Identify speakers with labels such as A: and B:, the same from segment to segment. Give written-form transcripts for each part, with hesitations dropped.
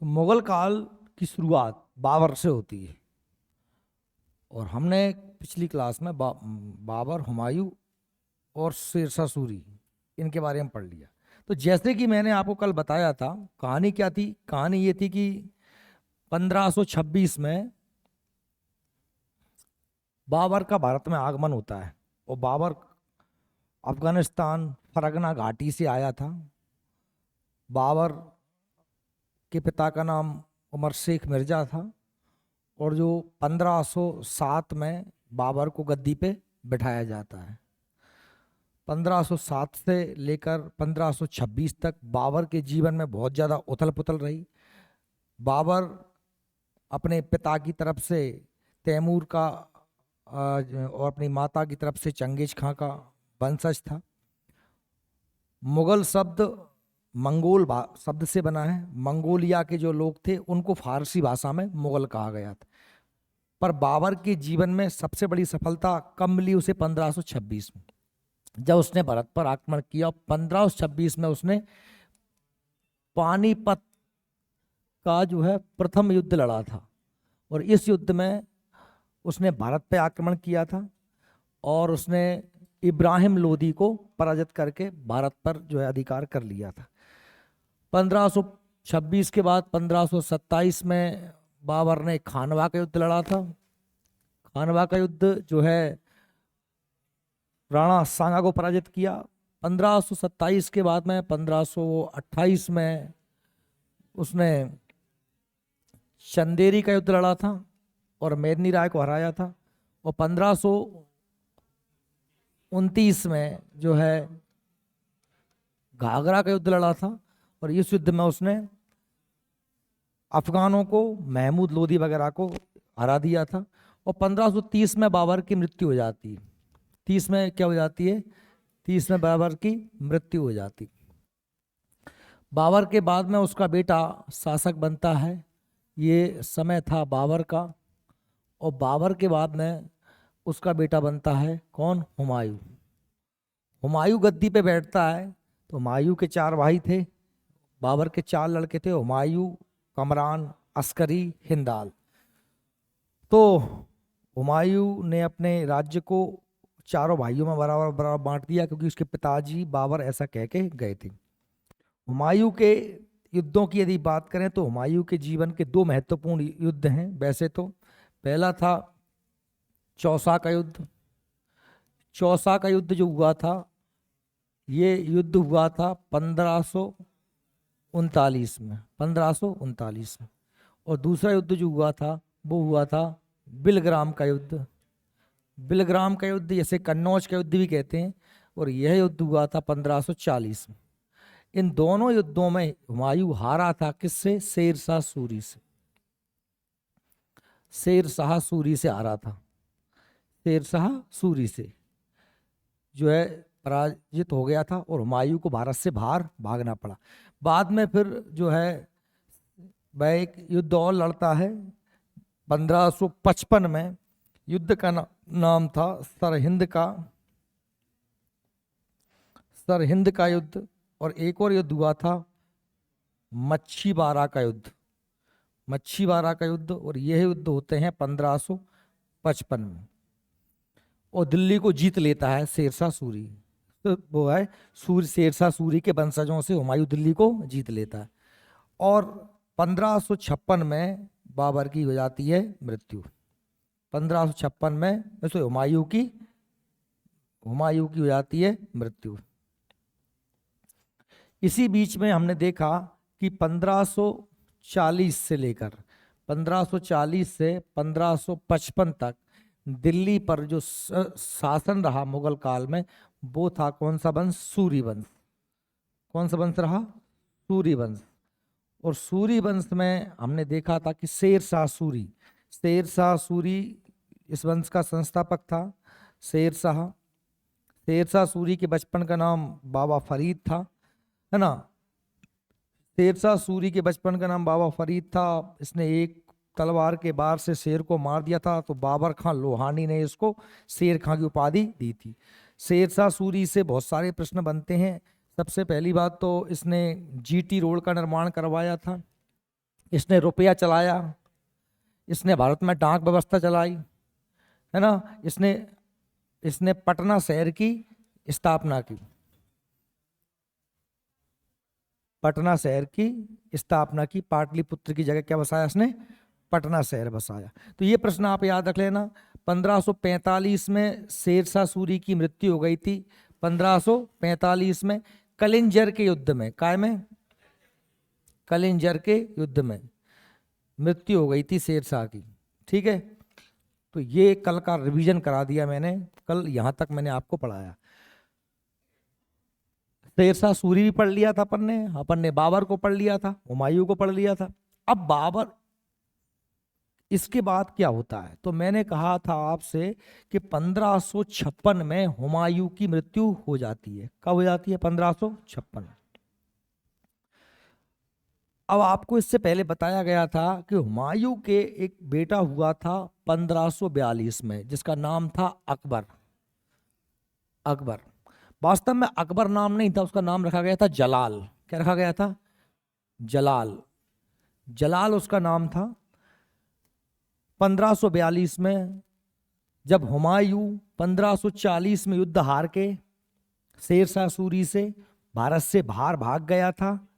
A: तो मुगल काल की शुरुआत बाबर से होती है। और हमने पिछली क्लास में बाबर, हुमायूं और शेरशाह सूरी, इनके बारे में पढ़ लिया। तो जैसे कि मैंने आपको कल बताया था, कहानी क्या थी? कहानी ये थी कि 1526 में बाबर का भारत में आगमन होता है। और बाबर अफगानिस्तान फरगना घाटी से आया था। बाबर के पिता का नाम उमर शेख मिर्जा था। और जो 1507 में बाबर को गद्दी पे बिठाया जाता है। 1507 से लेकर 1526 तक बाबर के जीवन में बहुत ज़्यादा उथल पुथल रही। बाबर अपने पिता की तरफ से तैमूर का और अपनी माता की तरफ से चंगेज खां का वंशज था। मुगल शब्द शब्द से बना है। मंगोलिया के जो लोग थे उनको फारसी भाषा में मुगल कहा गया था। पर बाबर के जीवन में सबसे बड़ी सफलता कब मिली उसे? 1526 में, जब उसने भारत पर आक्रमण किया। 1526 में उसने पानीपत का जो है प्रथम युद्ध लड़ा था। और इस युद्ध में उसने भारत पे आक्रमण किया था और उसने इब्राहिम लोदी को पराजित करके भारत पर जो है अधिकार कर लिया था। 1526 के बाद 1527 में बाबर ने खानवा का युद्ध लड़ा था। खानवा का युद्ध जो है राणा सांगा को पराजित किया। 1527 के बाद में 1528 में उसने चंदेरी का युद्ध लड़ा था और मेदिनी राय को हराया था। और 1529 में जो है घाघरा का युद्ध लड़ा था। और इस युद्ध में उसने अफगानों को, महमूद लोदी वगैरह को हरा दिया था। और 1530 में बाबर की मृत्यु हो जाती है। 30 में क्या हो जाती है? 30 में बाबर की मृत्यु हो जाती। बाबर के बाद में उसका बेटा शासक बनता है। ये समय था बाबर का। और बाबर के बाद में उसका बेटा बनता है कौन? हुमायूं। हुमायूं गद्दी पे बैठता है। तो हुमायूं के 4 भाई थे। बाबर के 4 लड़के थे, हुमायूं, कमरान, अस्करी, हिंदाल। तो हुमायूं ने अपने राज्य को चारों भाइयों में बराबर बराबर बांट दिया, क्योंकि उसके पिताजी बाबर ऐसा कह के गए थे। हुमायूं के युद्धों की यदि बात करें तो हुमायूं के जीवन के 2 महत्वपूर्ण युद्ध हैं वैसे तो। पहला था चौसा का युद्ध। चौसा का युद्ध जो हुआ था, ये युद्ध हुआ था 1539 में। 1539 में। और दूसरा युद्ध जो हुआ था वो हुआ था बिलग्राम का युद्ध। बिलग्राम का युद्ध, जैसे कन्नौज का युद्ध भी कहते हैं। और यह युद्ध हुआ था 1540 में। इन दोनों युद्धों में हुमायूं हारा था। किससे? शेरशाह सूरी से। शेरशाह सूरी से हारा था। शेरशाह सूरी से जो है पराजित हो गया था और हुमायूं को भारत से बाहर भागना पड़ा। बाद में फिर जो है वह एक युद्ध और लड़ता है 1555 में। युद्ध का नाम था सरहिंद का युद्ध। और एक और युद्ध हुआ था मच्छीबारा का युद्ध। मच्छीबारा का युद्ध। और यह युद्ध होते हैं 1555 में। और दिल्ली को जीत लेता है शेरशाह सूरी। तो वो है शेरशाह सूरी के वंशजों से हुमायूं दिल्ली को जीत लेता है। और 1556 में बाबर की हो जाती है मृत्यु। 1556 में वैसे हुमायूं की हो जाती है मृत्यु। इसी बीच में हमने देखा कि 1540 से लेकर 1540 से 1555 तक दिल्ली पर जो शासन रहा मुगल काल में, वो था कौन सा वंश? सूरी वंश। कौन सा वंश रहा? सूरी वंश। और सूरी वंश में हमने देखा था कि शेरशाह सूरी इस वंश का संस्थापक था। शेरशाह शेरशाह सूरी के बचपन का नाम बाबा फरीद था, है ना। शेरशाह सूरी के बचपन का नाम बाबा फरीद था। इसने एक तलवार के बार से शेर को मार दिया था, तो बाबर खां लोहानी ने इसको शेर खां की उपाधि दी थी। शेरशाह सूरी से बहुत सारे प्रश्न बनते हैं। सबसे पहली बात तो इसने जीटी रोड का निर्माण करवाया था। इसने रुपया चलाया, इसने भारत में डाक व्यवस्था चलाई, है ना। इसने इसने पटना शहर की स्थापना की, पटना शहर की स्थापना की। पाटलिपुत्र की जगह क्या बसाया इसने? पटना शहर बसाया। तो ये प्रश्न आप याद रख लेना। 1545 में शेरशाह सूरी की मृत्यु हो गई थी। 1545 में कलिंजर के युद्ध में, काय में? कलिंजर के युद्ध में मृत्यु हो गई थी शेरशाह की। ठीक है, तो ये कल का रिवीजन करा दिया मैंने, कल यहां तक मैंने आपको पढ़ाया। शेरशाह सूरी भी पढ़ लिया था अपन ने बाबर को पढ़ लिया था, हुमायूं को पढ़ लिया था। अब बाबर, इसके बाद क्या होता है? तो मैंने कहा था आपसे कि 1556 में हुमायूं की मृत्यु हो जाती है। कब हो जाती है? 1556। अब आपको इससे पहले बताया गया था कि हुमायूं के एक बेटा हुआ था 1542 में, जिसका नाम था अकबर। अकबर, वास्तव में अकबर नाम नहीं था, उसका नाम रखा गया था जलाल। क्या रखा गया था? जलाल। जलाल उसका नाम था। 1542 में जब हुमायूं 1540 में युद्ध हार के शेरशाह सूरी से भारत से बाहर भाग गया था,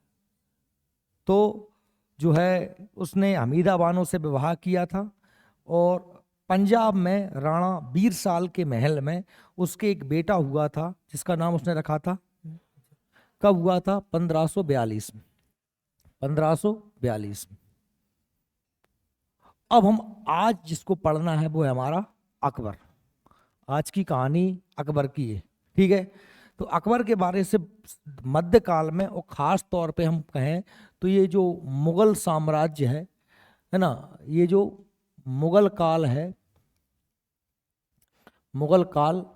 A: तो जो है उसने हमीदा बानो से विवाह किया था और पंजाब में राणा बीरसाल के महल में उसके एक बेटा हुआ था जिसका नाम उसने रखा था, कब हुआ था? 1542 में। 1542 में। अब हम आज जिसको पढ़ना है वो है हमारा अकबर। आज की कहानी अकबर की है। ठीक है, तो अकबर के बारे से मध्यकाल में और खास तौर पे हम कहें तो ये जो मुगल साम्राज्य है ना, ये जो मुगल काल है, मुगल काल,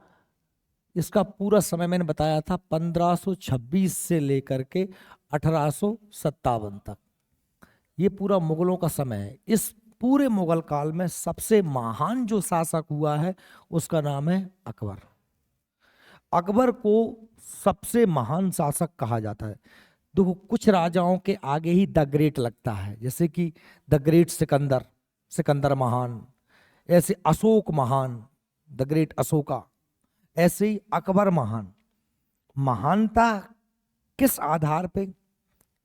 A: इसका पूरा समय मैंने बताया था 1526 से लेकर के 1857 तक, ये पूरा मुगलों का समय है। इस पूरे मुगल काल में सबसे महान जो शासक हुआ है उसका नाम है अकबर। अकबर को सबसे महान शासक कहा जाता है। देखो, कुछ राजाओं के आगे ही द ग्रेट लगता है, जैसे कि द ग्रेट सिकंदर, सिकंदर महान, ऐसे अशोक महान, द ग्रेट अशोका, ऐसे ही अकबर महान। महानता किस आधार पे?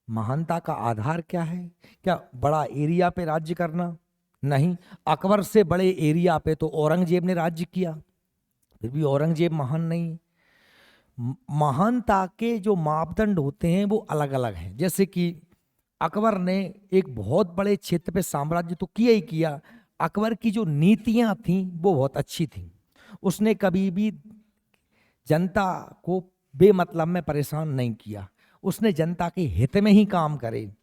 A: महानता का आधार क्या है? क्या बड़ा एरिया पे राज्य करना? नहीं, अकबर से बड़े एरिया पे तो औरंगजेब ने राज्य किया, फिर भी औरंगजेब महान नहीं। महानता के जो मापदंड होते हैं वो अलग अलग हैं। जैसे कि अकबर ने एक बहुत बड़े क्षेत्र पे साम्राज्य तो किया ही किया, अकबर की जो नीतियां थीं वो बहुत अच्छी थीं। उसने कभी भी जनता को बेमतलब में परेशान नहीं किया, उसने जनता के हित में ही काम करे।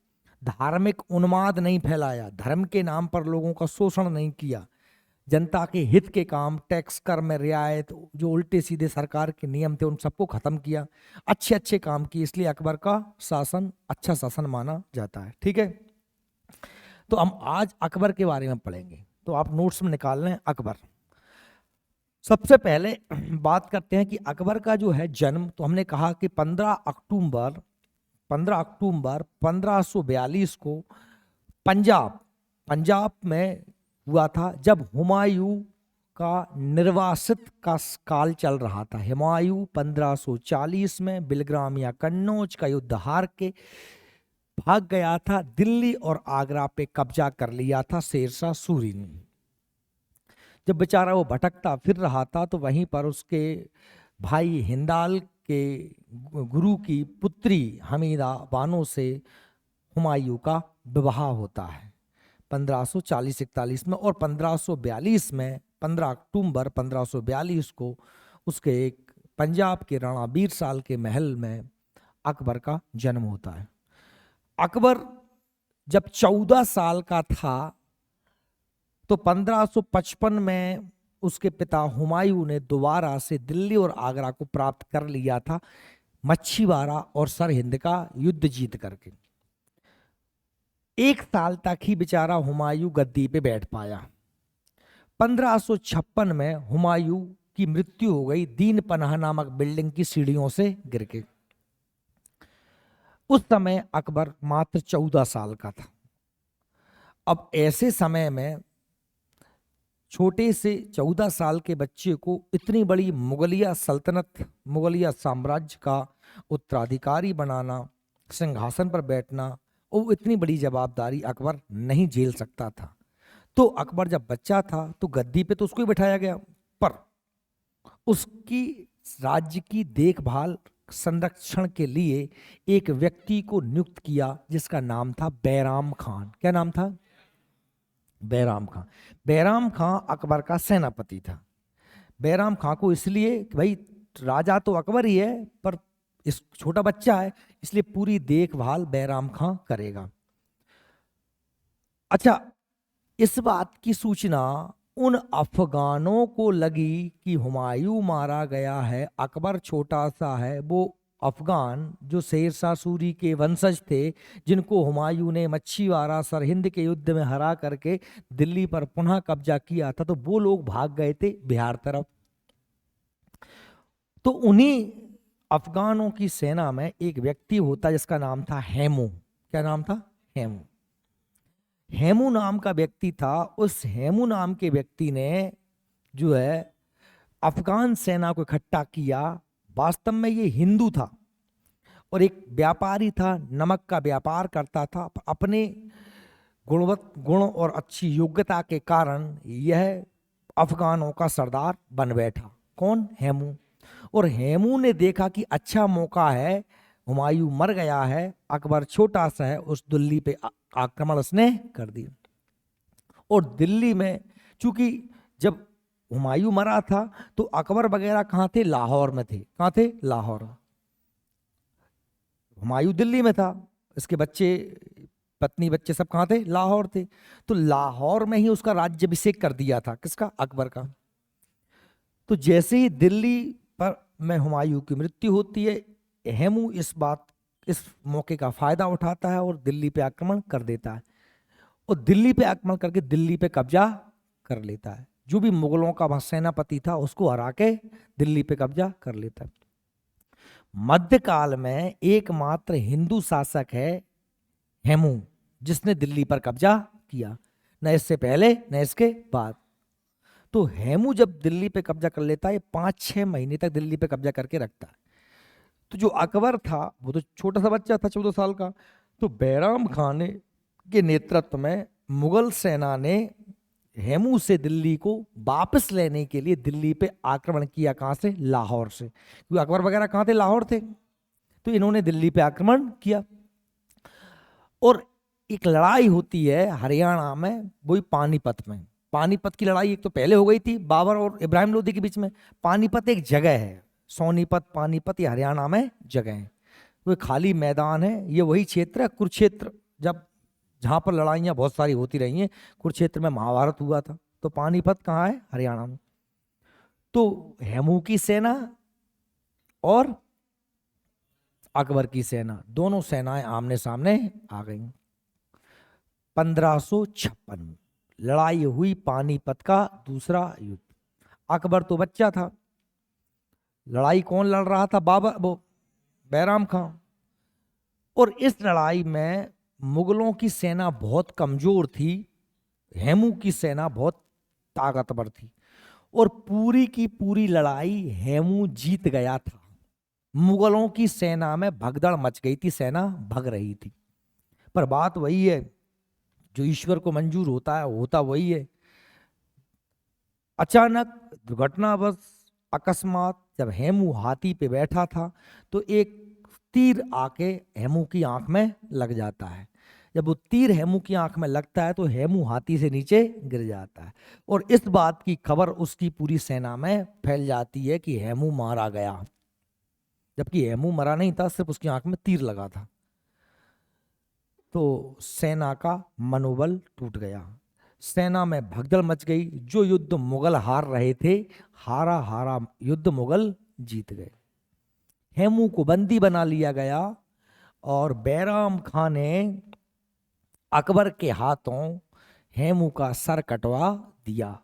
A: धार्मिक उन्माद नहीं फैलाया, धर्म के नाम पर लोगों का शोषण नहीं किया, जनता के हित के काम, टैक्स कर में रियायत, जो उल्टे सीधे सरकार के नियम थे उन सबको खत्म किया, अच्छे अच्छे काम किए। इसलिए अकबर का शासन अच्छा शासन माना जाता है। ठीक है, तो हम आज अकबर के बारे में पढ़ेंगे, तो आप नोट्स में निकाल लें अकबर। सबसे पहले बात करते हैं कि अकबर का जो है जन्म, तो हमने कहा कि 15 अक्टूबर 1542 को पंजाब में हुआ था, जब हुमायूं का निर्वासित का काल चल रहा था। हुमायूं 1540 में बिलग्राम या कन्नौज का युद्ध हार के भाग गया था, दिल्ली और आगरा पे कब्जा कर लिया था शेरशाह सूरी ने। जब बेचारा वो भटकता फिर रहा था तो वहीं पर उसके भाई हिंदाल के गुरु की पुत्री हमीदा बानो से हुमायूं का विवाह होता है 1540-41 में, और 1542 में 15 अक्टूबर 1542 को उसके एक पंजाब के राणा बीरसाल के महल में अकबर का जन्म होता है। अकबर जब 14 साल का था तो 1555 में उसके पिता हुमायूं ने दोबारा से दिल्ली और आगरा को प्राप्त कर लिया था, मच्छीवाड़ा और सरहिंद का युद्ध जीत करके। एक साल तक ही बेचारा हुमायूं गद्दी पे बैठ पाया। 1556 में हुमायूं की मृत्यु हो गई दीन पनाह नामक बिल्डिंग की सीढ़ियों से गिर के। उस समय अकबर मात्र 14 साल का था। अब ऐसे समय में छोटे से 14 साल के बच्चे को इतनी बड़ी मुगलिया सल्तनत, मुगलिया साम्राज्य का उत्तराधिकारी बनाना, सिंहासन पर बैठना, और इतनी बड़ी जवाबदारी अकबर नहीं झेल सकता था। तो अकबर जब बच्चा था तो गद्दी पे तो उसको ही बैठाया गया, पर उसकी राज्य की देखभाल, संरक्षण के लिए एक व्यक्ति को नियुक्त किया जिसका नाम था बैराम खान। क्या नाम था? बैराम खान। बैराम खान अकबर का सेनापति था। बैराम खान को इसलिए कि भाई राजा तो अकबर ही है, पर इस छोटा बच्चा है, इसलिए पूरी देखभाल बैराम खान करेगा। अच्छा, इस बात की सूचना उन अफगानों को लगी कि हुमायूं मारा गया है, अकबर छोटा सा है। वो अफगान जो शेरशाह सूरी के वंशज थे, जिनको हुमायूं ने मच्छीवाड़ा सरहिंद के युद्ध में हरा करके दिल्ली पर पुनः कब्जा किया था, तो वो लोग भाग गए थे बिहार तरफ। तो उन्हीं अफगानों की सेना में एक व्यक्ति होता जिसका नाम था हेमू। क्या नाम था? हेमू। हेमू नाम का व्यक्ति था। उस हेमू नाम के व्यक्ति ने जो है अफगान सेना को इकट्ठा किया। वास्तव में ये हिंदू था और एक व्यापारी था, नमक का व्यापार करता था। अपने गुण और अच्छी योग्यता के कारण यह अफगानों का सरदार बन बैठा। कौन? हेमू। और हेमू ने देखा कि अच्छा मौका है, हुमायूं मर गया है, अकबर छोटा सा है, उस दिल्ली पे आक्रमण उसने कर दिया। और दिल्ली में चूंकि जब हुमायूं मरा था तो अकबर वगैरह कहाँ थे? लाहौर में थे। कहाँ थे? लाहौर। हुमायूं दिल्ली में था, इसके बच्चे, पत्नी, बच्चे सब कहाँ थे? लाहौर थे। तो लाहौर में ही उसका राज्याभिषेक कर दिया था। किसका? अकबर का। तो जैसे ही दिल्ली पर में हुमायूं की मृत्यु होती है, हेमू इस मौके का फायदा उठाता है और दिल्ली पे आक्रमण कर देता है। और दिल्ली पे आक्रमण करके दिल्ली पे कब्जा कर लेता है। जो भी मुगलों का वहां सेनापति था उसको हरा के दिल्ली पे कब्जा कर लेता है। मध्यकाल में एकमात्र हिंदू शासक है हेमू, जिसने दिल्ली पर कब्जा किया, न इससे पहले न इसके बाद। तो हेमू जब दिल्ली पे कब्जा कर लेता है, 5-6 महीने तक दिल्ली पे कब्जा करके रखता है। तो जो अकबर था वो तो छोटा सा बच्चा था, 14 साल का। तो बैराम खान के नेतृत्व में मुगल सेना ने हेमू से दिल्ली को वापस लेने के लिए दिल्ली पे आक्रमण किया। कहां से? लाहौर से। क्योंकि अकबर वगैरह कहां थे? लाहौर थे। तो इन्होंने दिल्ली पे आक्रमण किया। और एक लड़ाई होती है हरियाणा में, वही पानीपत में। पानीपत की लड़ाई एक तो पहले हो गई थी बाबर और इब्राहिम लोदी के बीच में। पानीपत एक जगह है, सोनीपत, पानीपत, ये हरियाणा में जगह है। वो खाली मैदान है, ये वही क्षेत्र है कुरुक्षेत्र, जब जहां पर लड़ाइयाँ बहुत सारी होती रही हैं। कुरुक्षेत्र में महाभारत हुआ था। तो पानीपत कहाँ है? हरियाणा में। तो हेमू की सेना और अकबर की सेना, दोनों सेनाएं आमने सामने आ गई। 1556 लड़ाई हुई, पानीपत का दूसरा युद्ध। अकबर तो बच्चा था। लड़ाई कौन लड़ रहा था? वो बैराम खान। और इस लड़ाई में मुगलों की सेना बहुत कमजोर थी, हेमू की सेना बहुत ताकतवर थी। और पूरी की पूरी लड़ाई हेमू जीत गया था। मुगलों की सेना में भगदड़ मच गई थी, सेना भग रही थी। पर बात वही है, जो ईश्वर को मंजूर होता है होता वही है। अचानक दुर्घटनावश अकस्मात जब हेमू हाथी पे बैठा था तो एक तीर आके हेमू की आंख में लग जाता है। जब वो तीर हेमू की आंख में लगता है तो हेमू हाथी से नीचे गिर जाता है। और इस बात की खबर उसकी पूरी सेना में फैल जाती है कि हेमू मारा गया, जबकि हेमू मरा नहीं था, सिर्फ उसकी आंख में तीर लगा था। तो सेना का मनोबल टूट गया, सेना में भगदड़ मच गई। जो युद्ध मुगल हार रहे थे, हारा हारा युद्ध मुगल जीत गए। हेमू को बंदी बना लिया गया और बैराम खान ने अकबर के हाथों हेमू का सर कटवा दिया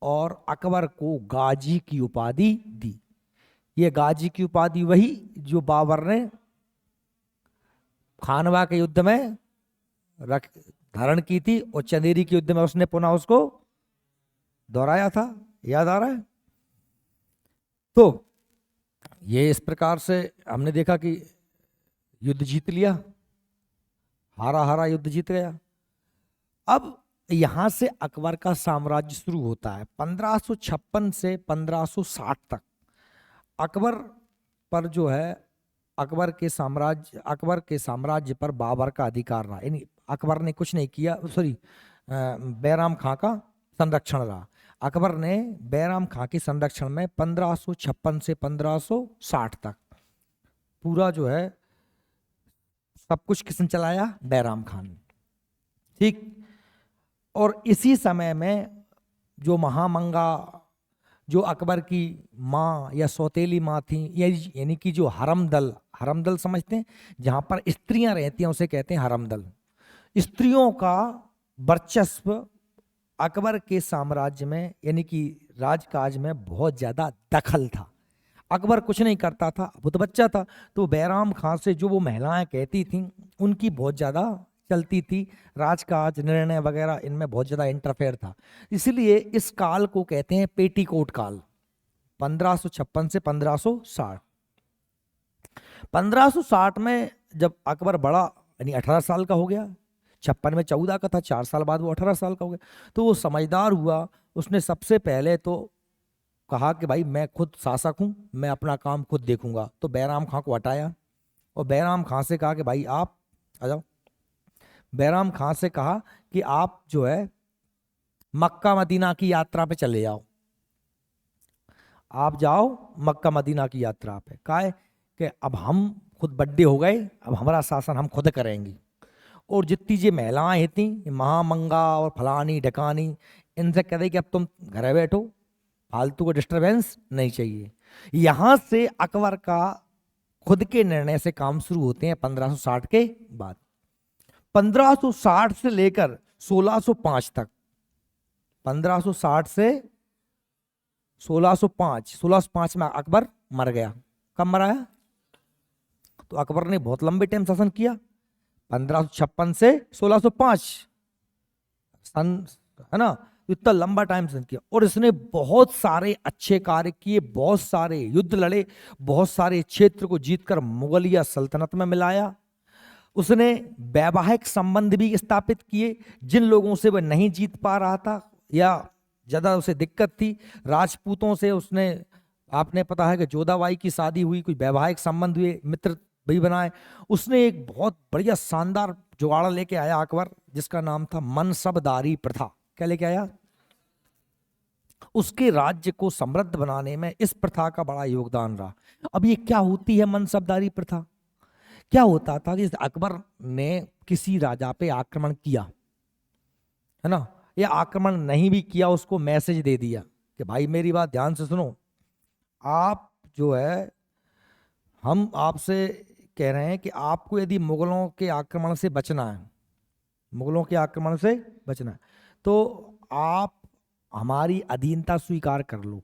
A: और अकबर को गाजी की उपाधि दी। ये गाजी की उपाधि वही जो बाबर ने खानवा के युद्ध में रख धारण की थी और चंदेरी के युद्ध में उसने पुनः उसको दोहराया था, याद आ रहा है। तो ये इस प्रकार से हमने देखा कि युद्ध जीत लिया, हारा हारा युद्ध जीत गया। अब यहां से अकबर का साम्राज्य शुरू होता है 1556 से 1560 तक। अकबर पर जो है अकबर के साम्राज्य पर बाबर का अधिकार रहा, यानी अकबर ने कुछ नहीं किया, सॉरी बैराम खां का संरक्षण रहा। अकबर ने बैराम खां के संरक्षण में 1556 से 1560 तक पूरा जो है सब कुछ किसने चलाया? बैराम खान ने, ठीक। और इसी समय में जो महामंगा, जो अकबर की माँ या सौतेली माँ थी, यानी कि जो हरमदल समझते हैं, जहां पर स्त्रियां रहती हैं उसे कहते हैं हरमदल। स्त्रियों का वर्चस्व अकबर के साम्राज्य में यानी कि राजकाज में बहुत ज्यादा दखल था। अकबर कुछ नहीं करता था, वो तो बच्चा था, तो बैराम खां से जो वो महिलाएं कहती थीं उनकी बहुत ज्यादा चलती थी, राजकाज निर्णय वगैरह इनमें बहुत ज्यादा इंटरफेयर था। इसलिए इस काल को कहते हैं पेटीकोट काल, 1556 से 1560। 1560 में जब अकबर बड़ा यानी 18 साल का हो गया, 56 में 14 का था, 4 साल बाद वो 18 साल का हो गया, तो वो समझदार हुआ। उसने सबसे पहले तो कहा कि भाई मैं खुद शासक हूं, मैं अपना काम खुद देखूंगा। तो बैराम खां को हटाया और बैराम खां से कहा कि भाई आप आ जाओ। बैराम खां से कहा कि आप जो है मक्का मदीना की यात्रा पे चले जाओ, आप जाओ मक्का मदीना की यात्रा पे। कहा है कि अब हम खुद बड्डे हो गए, अब हमारा शासन हम खुद करेंगे। और जितनी ये महिलाएं थी महामंगा और फलानी ढकानी, इनसे कह रही कि अब तुम घर बैठो, फालतू को डिस्टरबेंस नहीं चाहिए। यहां से अकबर का खुद के निर्णय से काम शुरू होते हैं 1560 के बाद। 1560 से लेकर 1605 तक, 1560 से 1605 में अकबर मर गया। कब मरा है? तो अकबर ने बहुत लंबे टाइम शासन किया, 1556 से 1605 सन, है ना, इतना लंबा टाइम शासन किया। और इसने बहुत सारे अच्छे कार्य किए, बहुत सारे युद्ध लड़े, बहुत सारे क्षेत्र को जीतकर मुगलिया सल्तनत में मिलाया। उसने वैवाहिक संबंध भी स्थापित किए, जिन लोगों से वह नहीं जीत पा रहा था या ज्यादा उसे दिक्कत थी, राजपूतों से उसने, आपने पता है कि जोधाबाई की शादी हुई, कोई वैवाहिक संबंध हुए, मित्र भी बनाए। उसने एक बहुत बढ़िया शानदार जुगाड़ लेके आया अकबर, जिसका नाम था मनसबदारी प्रथा। क्या लेके आया? उसके राज्य को समृद्ध बनाने में इस प्रथा का बड़ा योगदान रहा। अब ये क्या होती है मनसबदारी प्रथा? क्या होता था कि अकबर ने किसी राजा पे आक्रमण किया, है ना, या आक्रमण नहीं भी किया, उसको मैसेज दे दिया कि भाई मेरी बात ध्यान से सुनो, आप जो है, हम आपसे कह रहे हैं कि आपको यदि मुगलों के आक्रमण से बचना है, मुगलों के आक्रमण से बचना है, तो आप हमारी अधीनता स्वीकार कर लो।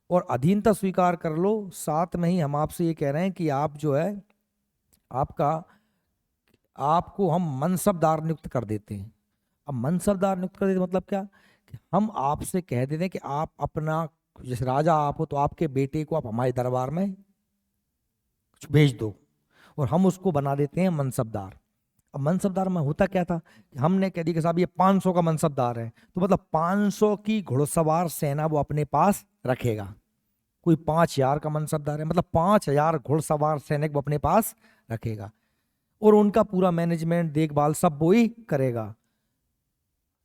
A: और अधीनता स्वीकार कर लो, साथ में ही हम आपसे ये कह रहे हैं कि आप जो है आपको हम मनसबदार नियुक्त कर देते हैं। अब मनसबदार नियुक्त कर देते मतलब क्या? कि हम आपसे कह देते हैं कि आप अपना, जैसे राजा आप हो तो आपके बेटे को आप हमारे दरबार में भेज दो, और हम उसको बना देते हैं मनसबदार। अब मनसबदार में होता क्या था कि हमने कह दिया कि साहब ये 500 का मनसबदार है, तो मतलब 500 की घुड़सवार सेना वो अपने पास रखेगा। कोई 5000 का मनसबदार है, मतलब 5000 घुड़सवार सैनिक वो अपने पास रखेगा, और उनका पूरा मैनेजमेंट देखभाल सब वो ही करेगा।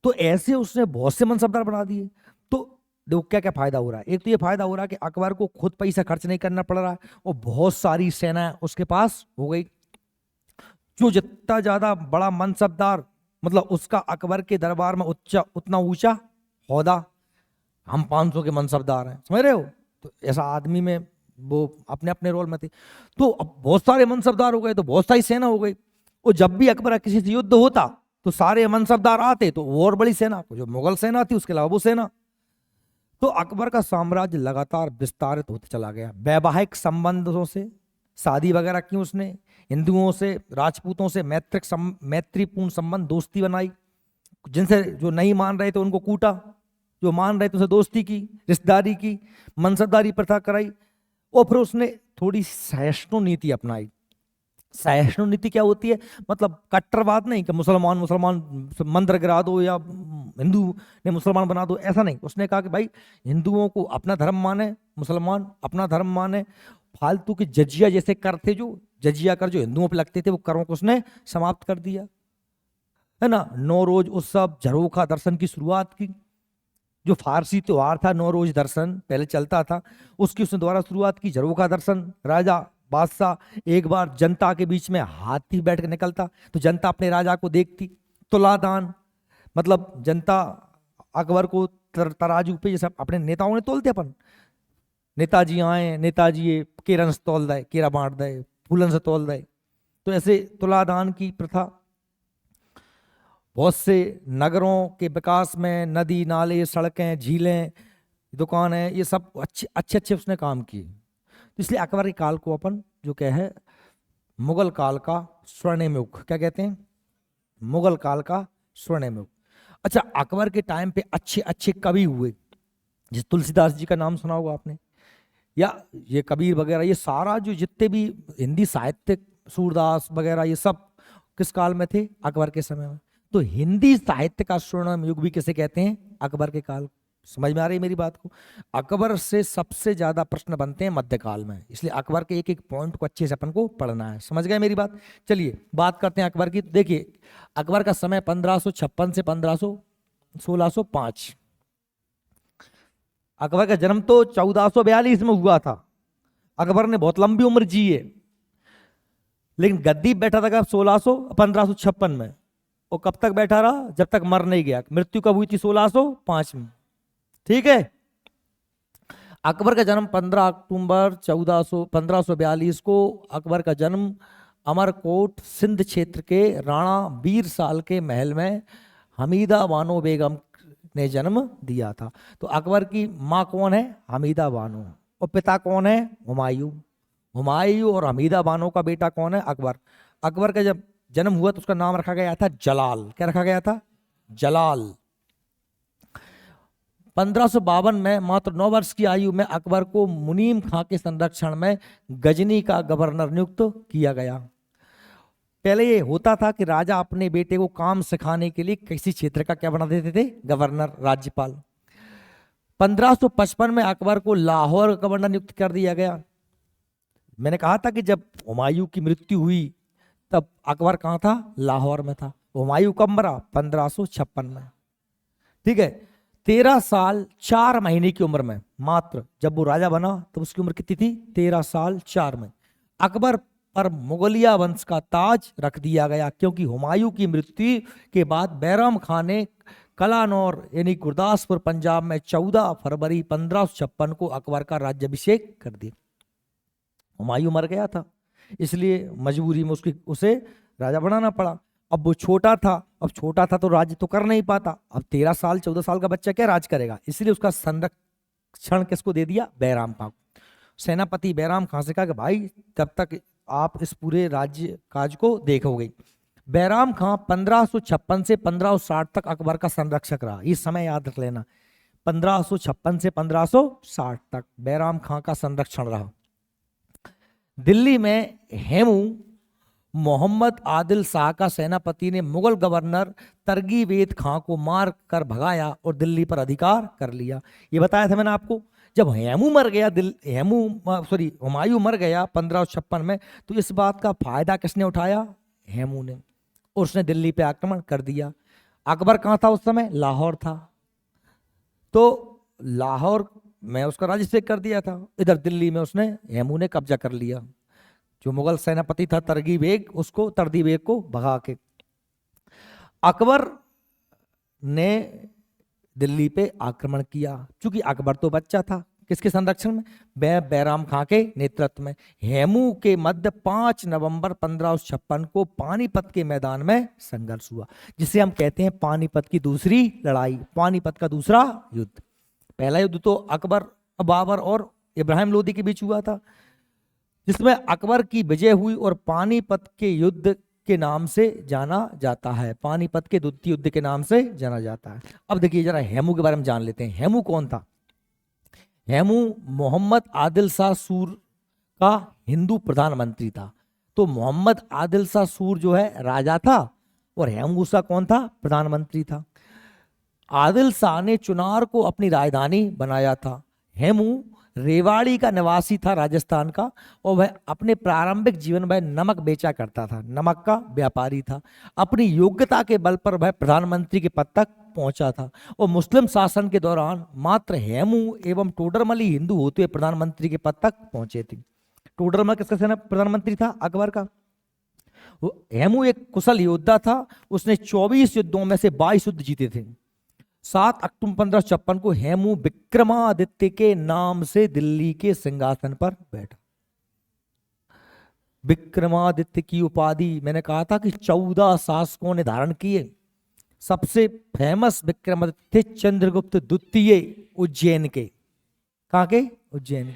A: तो ऐसे उसने बहुत से मनसबदार बना दिए। तो देखो क्या क्या फायदा हो रहा है। एक तो ये फायदा हो रहा है कि अकबर को खुद पैसा खर्च नहीं करना पड़ रहा है, और बहुत सारी सेना उसके पास हो गई। जो जितना ज्यादा बड़ा मनसबदार, मतलब उसका अकबर के दरबार में उतना ऊंचा औहदा। हम 500 के मनसबदार हैं, समझ रहे हो? तो ऐसा आदमी में वो अपने अपने रोल में थे। तो अब बहुत सारे मनसबदार हो गए, तो बहुत सारी सेना हो गई। और जब भी अकबर किसी से युद्ध होता तो सारे मनसबदार आते, तो और बड़ी सेना, जो मुगल सेना थी उसके अलावा वो सेना। तो अकबर का साम्राज्य लगातार विस्तारित होते चला गया, वैवाहिक संबंधों से शादी वगैरह की उसने, हिंदुओं से राजपूतों से मैत्रीपूर्ण संबंध, दोस्ती बनाई, जिनसे जो नहीं मान रहे थे उनको कूटा, जो मान रहे थे उसे दोस्ती की, रिश्तेदारी की, मनसबदारी प्रथा कराई। और फिर उसने थोड़ी सहिष्णु नीति अपनाई। सहिष्णु नीति क्या होती है? मतलब कट्टरवाद नहीं कि मुसलमान मुसलमान मंदिर गिरा दो या हिंदू ने मुसलमान बना दो, ऐसा नहीं। उसने कहा कि भाई हिंदुओं को अपना धर्म माने, मुसलमान अपना धर्म माने। फालतू के जजिया जैसे कर थे, जो जजिया कर जो हिंदुओं पे लगते थे, वो करों को उसने समाप्त कर दिया, है ना। नौरोज उत्सव, झरोखा दर्शन की शुरुआत की। जो फारसी त्योहार था नौरोज दर्शन पहले चलता था, उसकी उसने दोबारा शुरुआत की। झरोखा दर्शन, राजा बादशाह एक बार जनता के बीच में हाथी बैठ के निकलता तो जनता अपने राजा को देखती। तुलादान, मतलब जनता अकबर को तराजू पे जैसे अपने नेताओं ने तोलते, अपन नेताजी आए, नेताजी ये केरन से तोल दे, केरा बांट दे, फूलन से तोल दे, तो ऐसे तुलादान की प्रथा। बहुत से नगरों के विकास में नदी नाले सड़कें झीलें दुकानें ये सब अच्छे अच्छे अच्छे उसने काम किए। तो इसलिए अकबर के काल को अपन जो क्या है मुगल काल का स्वर्णिम युग क्या कहते हैं, मुगल काल का स्वर्णिम युग। अच्छा, अकबर के टाइम पे अच्छे अच्छे कवि हुए, जिस तुलसीदास जी का नाम सुना होगा आपने, या ये कबीर वगैरह, ये सारा जो जितने भी हिंदी साहित्य, सूरदास वगैरह, ये सब किस काल में थे? अकबर के समय में। तो हिंदी साहित्य का स्वर्णिम युग भी किसे कहते हैं? अकबर के काल। समझ में आ रही है मेरी बात को? अकबर से सबसे ज्यादा प्रश्न बनते हैं मध्यकाल में, इसलिए अकबर के एक एक पॉइंट को अच्छे से अपन को पढ़ना है। समझ गए मेरी बात? चलिए बात करते हैं अकबर की। देखिए अकबर का समय 1556 से 1605। अकबर का जन्म तो 1442 में हुआ था। अकबर ने बहुत लंबी उम्र जी है, लेकिन गद्दी बैठा था कब? 1556 में। और कब तक बैठा रहा? जब तक मर नहीं गया। मृत्यु कब हुई थी? 1605 में। ठीक है। अकबर का जन्म 15 अक्टूबर 1542 को अकबर का जन्म अमरकोट सिंध क्षेत्र के राणा बीर साल के महल में हमीदा बानो बेगम ने जन्म दिया था। तो अकबर की माँ कौन है? हमीदा बानो। और पिता कौन है? हुमायूं। हुमायूं और हमीदा बानो का बेटा कौन है? अकबर। अकबर का जब जन्म हुआ तो उसका नाम रखा गया था जलाल। क्या रखा गया था? जलाल। 1552 में मात्र 9 वर्ष की आयु में अकबर को मुनीम खां के संरक्षण में गजनी का गवर्नर नियुक्त किया गया। पहले ये होता था कि राजा अपने बेटे को काम सिखाने के लिए किसी क्षेत्र का क्या बना देते थे? गवर्नर, राज्यपाल। 1555 में अकबर को लाहौर गवर्नर नियुक्त कर दिया गया। मैंने कहा था कि जब हुमायूं की मृत्यु हुई तब अकबर कहाँ था? लाहौर में था। हुमायूं कब मरा? 1556 में। ठीक है। 13 साल 4 महीने की उम्र में मात्र जब वो राजा बना तो उसकी उम्र कितनी थी? 13 साल 4 महीने। अकबर पर मुगलिया वंश का ताज रख दिया गया, क्योंकि हुमायूं की मृत्यु के बाद बैराम खान ने कलानौर यानी गुरदासपुर पंजाब में 14 फरवरी 1556 को अकबर का राज्याभिषेक कर दिया। हुमायूं मर गया था, इसलिए मजबूरी में उसे राजा बनाना पड़ा। अब वो छोटा था, अब छोटा था तो राज्य तो कर नहीं पाता। अब 13 साल 14 साल का बच्चा क्या राज करेगा? इसलिए उसका संरक्षण किसको दे दिया? बैराम खां। सेनापति बैराम खां से कहा कि भाई तब तक आप इस पूरे राज्य काज को देखोगे। बैराम खां 1556 से 1560 तक अकबर का संरक्षक रहा। ये समय याद रख लेना, 1556 से 1560 तक बैराम खां का संरक्षण रहा। दिल्ली में हेमू मोहम्मद आदिल शाह का सेनापति ने मुगल गवर्नर तरगीवेद खां को मार कर भगाया और दिल्ली पर अधिकार कर लिया। ये बताया था मैंने आपको। जब हेमू मर गया, हुमायूं मर गया 1556 में, तो इस बात का फायदा किसने उठाया? हेमू ने। और उसने दिल्ली पे आक्रमण कर दिया। अकबर कहाँ था उस समय? लाहौर था। तो लाहौर में उसका राज्याभिषेक कर दिया था, इधर दिल्ली में उसने हेमू ने कब्जा कर लिया। जो मुगल सेनापति था तरगीबेग, उसको तरदीबेग को भगा के अकबर ने दिल्ली पे आक्रमण किया। चूंकि अकबर तो बच्चा था, किसके संरक्षण में? बैराम खां के नेतृत्व में। हेमू के मध्य 5 नवंबर 1556 को पानीपत के मैदान में संघर्ष हुआ, जिसे हम कहते हैं पानीपत की दूसरी लड़ाई, पानीपत का दूसरा युद्ध। पहला युद्ध तो अकबर, बाबर और इब्राहिम लोदी के बीच हुआ था। जिसमें अकबर की विजय हुई और पानीपत के युद्ध के नाम से जाना जाता है। पानीपत के द्वितीय युद्ध के नाम से जाना जाता है। अब देखिए जरा हेमू के बारे में जान लेते हैं। हेमू कौन था? हेमू मोहम्मद आदिल शाह सूर का हिंदू प्रधानमंत्री था। तो मोहम्मद आदिल शाह सूर जो है राजा था और हेमू शाह कौन था? प्रधानमंत्री था। आदिल शाह ने चुनार को अपनी राजधानी बनाया था। हेमू रेवाड़ी का निवासी था, राजस्थान का, और वह अपने प्रारंभिक जीवन में नमक बेचा करता था, नमक का व्यापारी था। अपनी योग्यता के बल पर वह प्रधानमंत्री के पद तक पहुंचा था और मुस्लिम शासन के दौरान मात्र हेमू एवं टोडरमल हिंदू होते हुए प्रधानमंत्री के पद तक पहुंचे थे। टोडरमल किसका सेना प्रधानमंत्री था? अकबर का। हेमू एक कुशल योद्धा था। उसने 24 युद्धों में से 22 युद्ध जीते थे। 7 अक्टूबर 1556 को हेमू विक्रमादित्य के नाम से दिल्ली के सिंहासन पर बैठा। विक्रमादित्य की उपाधि मैंने कहा था कि 14 शासकों ने धारण किए। सबसे फेमस विक्रमादित्य चंद्रगुप्त द्वितीय उज्जैन के। कहाँ के? उज्जैन।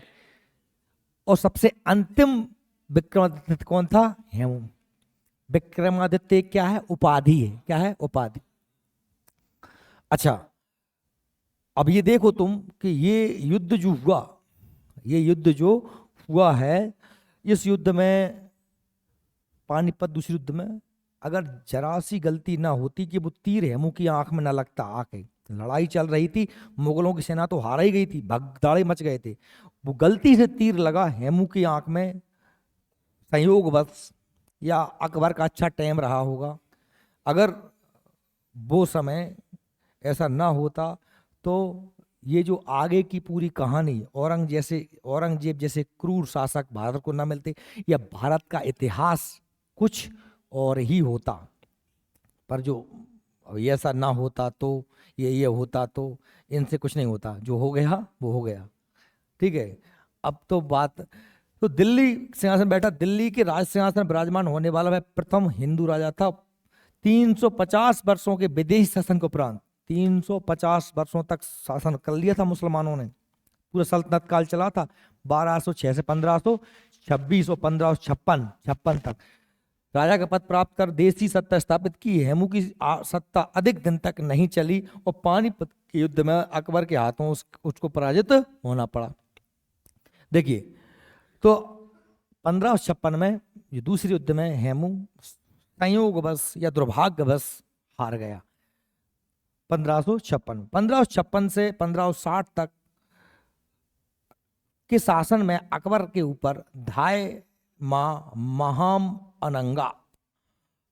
A: और सबसे अंतिम विक्रमादित्य कौन था? हेमू। विक्रमादित्य क्या है? उपाधि है। क्या है? उपाधि। अच्छा, अब ये देखो तुम कि ये युद्ध जो हुआ, ये युद्ध जो हुआ है, इस युद्ध में पानीपत दूसरे युद्ध में अगर जरा सी गलती ना होती कि वो तीर हेमू की आंख में ना लगता आके, लड़ाई चल रही थी, मुगलों की सेना तो हार ही गई थी, भगदड़े मच गए थे, वो गलती से तीर लगा हेमू की आंख में, संयोगवश या अकबर का अच्छा टाइम रहा होगा। अगर वो समय ऐसा ना होता तो ये जो आगे की पूरी कहानी औरंगजेब जैसे क्रूर शासक भारत को ना मिलते, या भारत का इतिहास कुछ और ही होता। पर जो ऐसा ना होता तो ये होता तो इनसे कुछ नहीं होता। जो हो गया वो हो गया। ठीक है। अब तो बात तो दिल्ली सिंहासन बैठा। दिल्ली के राज सिंहासन विराजमान होने वाला वह प्रथम हिंदू राजा था। 350 वर्षों के विदेशी शासन के उपरांत 350 वर्षों तक शासन कर लिया था मुसलमानों ने। पूरा सल्तनत काल चला था 1206 से 1526 और 1556 तक। राजा का पद प्राप्त कर देशी सत्ता स्थापित की। हेमू की सत्ता अधिक दिन तक नहीं चली और पानीपत के युद्ध में अकबर के हाथों उसको पराजित होना पड़ा। देखिए तो 1556 में ये दूसरे युद्ध में हेमू संयोगवश या दुर्भाग्यवश हार गया। 1556 से 1560 तक के शासन में अकबर के ऊपर धाय महाम अनंगा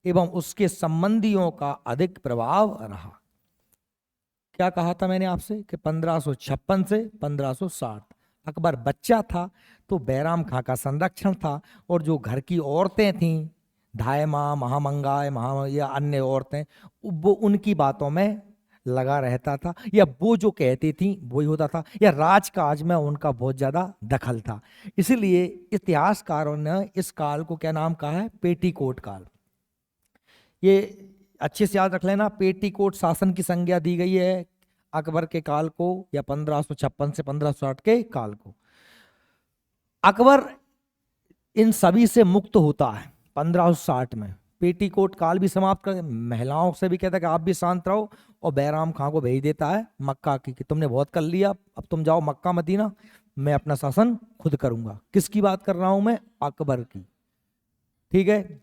A: एवं उसके संबंधियों का अधिक प्रभाव रहा। क्या कहा था मैंने आपसे कि 1556 से 1560 अकबर बच्चा था तो बैराम खां का संरक्षण था, और जो घर की औरतें थीं धायमा महामंगा या अन्य औरतें, वो उनकी बातों में लगा रहता था, या वो जो कहती थी वही होता था, या राजकाज में उनका बहुत ज्यादा दखल था। इसलिए इतिहासकारों ने इस काल को क्या नाम कहा है? पेटीकोट काल। ये अच्छे से याद रख लेना, पेटीकोट शासन की संज्ञा दी गई है अकबर के काल को, या 1556 से 1560 के काल को। अकबर इन सभी से मुक्त होता है 1560 में। पेटीकोट काल भी समाप्त कर, महिलाओं से भी कहता है कि आप भी शांत रहो, और बैराम खां को भेज देता है मक्का की कि तुमने बहुत कर लिया, अब तुम जाओ मक्का मदीना, मैं अपना शासन खुद करूंगा। किसकी बात कर रहा हूं मैं? अकबर की। ठीक है।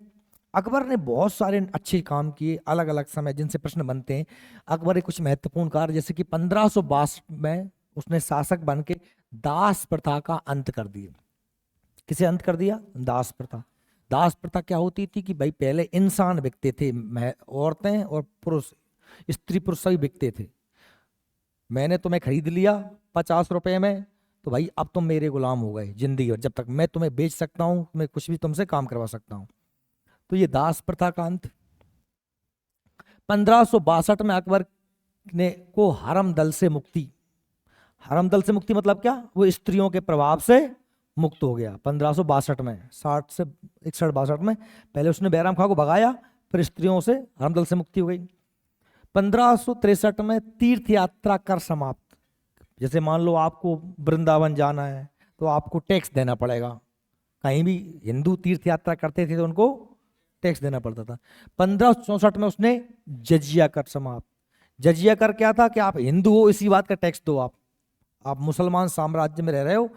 A: अकबर ने बहुत सारे अच्छे काम किए अलग अलग समय, जिनसे प्रश्न बनते हैं। अकबर ने कुछ महत्वपूर्ण कार्य, जैसे कि 1562 में उसने शासक बन के दास प्रथा का अंत कर दिया। किसे अंत कर दिया? दास प्रथा। दास प्रथा क्या होती थी कि भाई पहले इंसान बिकते थे, औरतें और पुरुष, स्त्री पुरुष सभी बिकते थे। मैंने तुम्हें खरीद लिया 50 रुपए में, तो भाई अब तुम मेरे गुलाम हो गए जिंदगी भर, जब तक मैं तुम्हें बेच सकता हूं, मैं कुछ भी तुमसे काम करवा सकता हूं। तो ये दास प्रथा का अंत। 1562 में अकबर ने को हरम दल से मुक्ति। हरम दल से मुक्ति मतलब क्या? वो स्त्रियों के प्रभाव से मुक्त हो गया 1562 में। 60 से 61-62 में पहले उसने बैराम खां को भगाया, फिर स्त्रियों से हरम दल से मुक्ति हो गई। 1563 में तीर्थ यात्रा कर समाप्त। जैसे मान लो आपको वृंदावन जाना है तो आपको टैक्स देना पड़ेगा, कहीं भी हिंदू तीर्थ यात्रा करते थे तो उनको टैक्स देना पड़ता था। 1564 में उसने जजिया कर समाप्त। जजिया कर क्या था कि आप हिंदू हो इसी बात का टैक्स दो। आप मुसलमान साम्राज्य में रह रहे हो,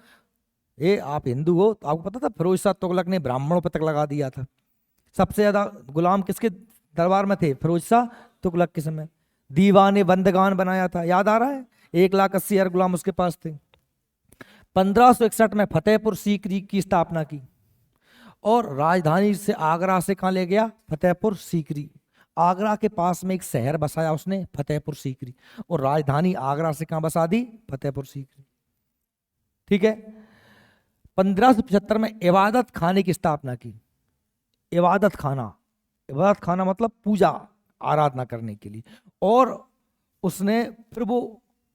A: ये आप हिंदू हो, तो आपको पता था फिरोज शाह तुगलक ने ब्राह्मणों पर तक लगा दिया था। सबसे ज्यादा गुलाम किसके दरबार में थे? फिरोज शाह तुगलक के समय। दीवाने बंदगान बनाया था, याद आ रहा है? 1,80,000 गुलाम उसके पास थे। 1561 में फतेहपुर सीकरी की स्थापना की और राजधानी से आगरा से कहाँ ले गया? फतेहपुर सीकरी। आगरा के पास में एक शहर बसाया उसने, फतेहपुर सीकरी, और राजधानी आगरा से कहाँ बसा दी? फतेहपुर सीकरी। ठीक है। 1575 में इबादत खाने की स्थापना की। इबादत खाना, इबादत खाना मतलब पूजा आराधना करने के लिए। और उसने फिर वो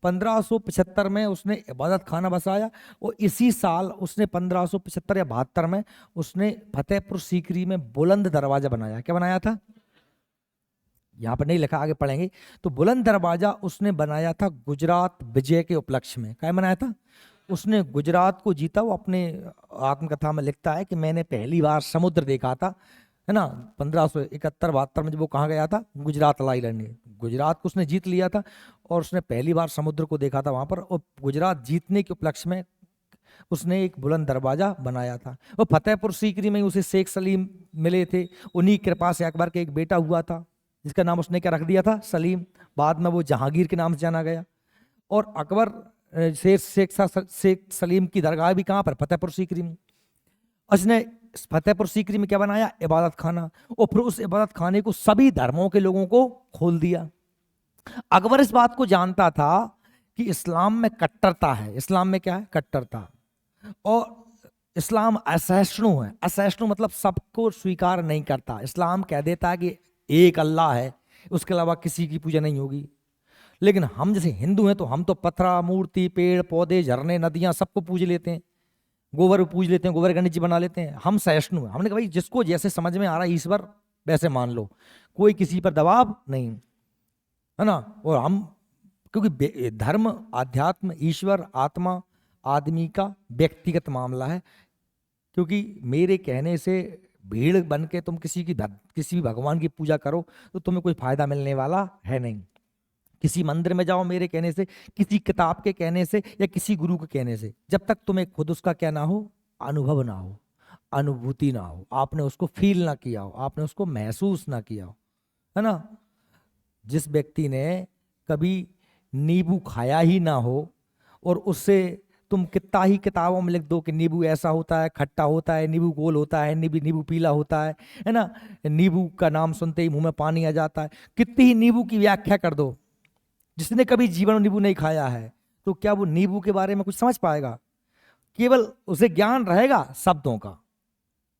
A: 1575 में उसने इबादत खाना बसाया और इसी साल उसने 1575 या 72 में उसने फतेहपुर सीकरी में बुलंद दरवाजा बनाया। क्या बनाया था? यहां पर नहीं लिखा, आगे पढ़ेंगे। तो बुलंद दरवाजा उसने बनाया था गुजरात विजय के उपलक्ष्य में। क्या बनाया था? उसने गुजरात को जीता। वो अपने आत्मकथा में लिखता है कि मैंने पहली बार समुद्र देखा था, है ना, 1571-72 में जब वो कहाँ गया था? गुजरात लाई लड़ने। गुजरात को उसने जीत लिया था और उसने पहली बार समुद्र को देखा था वहां पर। और गुजरात जीतने के उपलक्ष्य में उसने एक बुलंद दरवाजा बनाया था। और फतेहपुर सीकरी में उसे शेख सलीम मिले थे। उन्हीं के पास अकबर के एक बेटा हुआ था जिसका नाम उसने क्या रख दिया था? सलीम। बाद में वो जहांगीर के नाम से जाना गया। और अकबर शेख सलीम की दरगाह भी कहाँ पर? फतेहपुर सीकरी में। उसने फतेहपुर सीकरी में क्या बनाया? इबादत खाना। और फिर उस इबादत खाने को सभी धर्मों के लोगों को खोल दिया। अकबर इस बात को जानता था कि इस्लाम में कट्टरता है। इस्लाम में क्या है? कट्टरता। और इस्लाम असहिष्णु है। असहिष्णु मतलब सबको स्वीकार नहीं करता। इस्लाम कह देता है कि एक अल्लाह है, उसके अलावा किसी की पूजा नहीं होगी। लेकिन हम जैसे हिंदू हैं तो हम तो पत्थर, मूर्ति, पेड़ पौधे, झरने, नदियां सबको पूज लेते हैं। गोबर पूज लेते हैं, गोबर गणेश जी बना लेते हैं। हम सहिष्णु हैं। हमने कहा भाई जिसको जैसे समझ में आ रहा है ईश्वर वैसे मान लो, कोई किसी पर दबाव नहीं, है ना। और हम क्योंकि धर्म, अध्यात्म, ईश्वर, आत्मा आदमी का व्यक्तिगत मामला है। क्योंकि मेरे कहने से भीड़ बन के तुम किसी भी भगवान की पूजा करो तो तुम्हें कोई फायदा मिलने वाला है नहीं। किसी मंदिर में जाओ मेरे कहने से, किसी किताब के कहने से या किसी गुरु के कहने से, जब तक तुम्हें खुद उसका क्या ना हो, अनुभव ना हो, अनुभूति ना हो, आपने उसको फील ना किया हो, आपने उसको महसूस ना किया हो, है ना। जिस व्यक्ति ने कभी नींबू खाया ही ना हो और उससे तुम कितना ही किताबों में लिख दो कि नींबू ऐसा होता है, खट्टा होता है, नींबू गोल होता है, नींबू पीला होता है ना, नींबू का नाम सुनते ही मुंह में पानी आ जाता है, कितनी ही नींबू की व्याख्या कर दो, जिसने कभी जीवन में नींबू नहीं खाया है तो क्या वो नींबू के बारे में कुछ समझ पाएगा? केवल उसे ज्ञान रहेगा शब्दों का,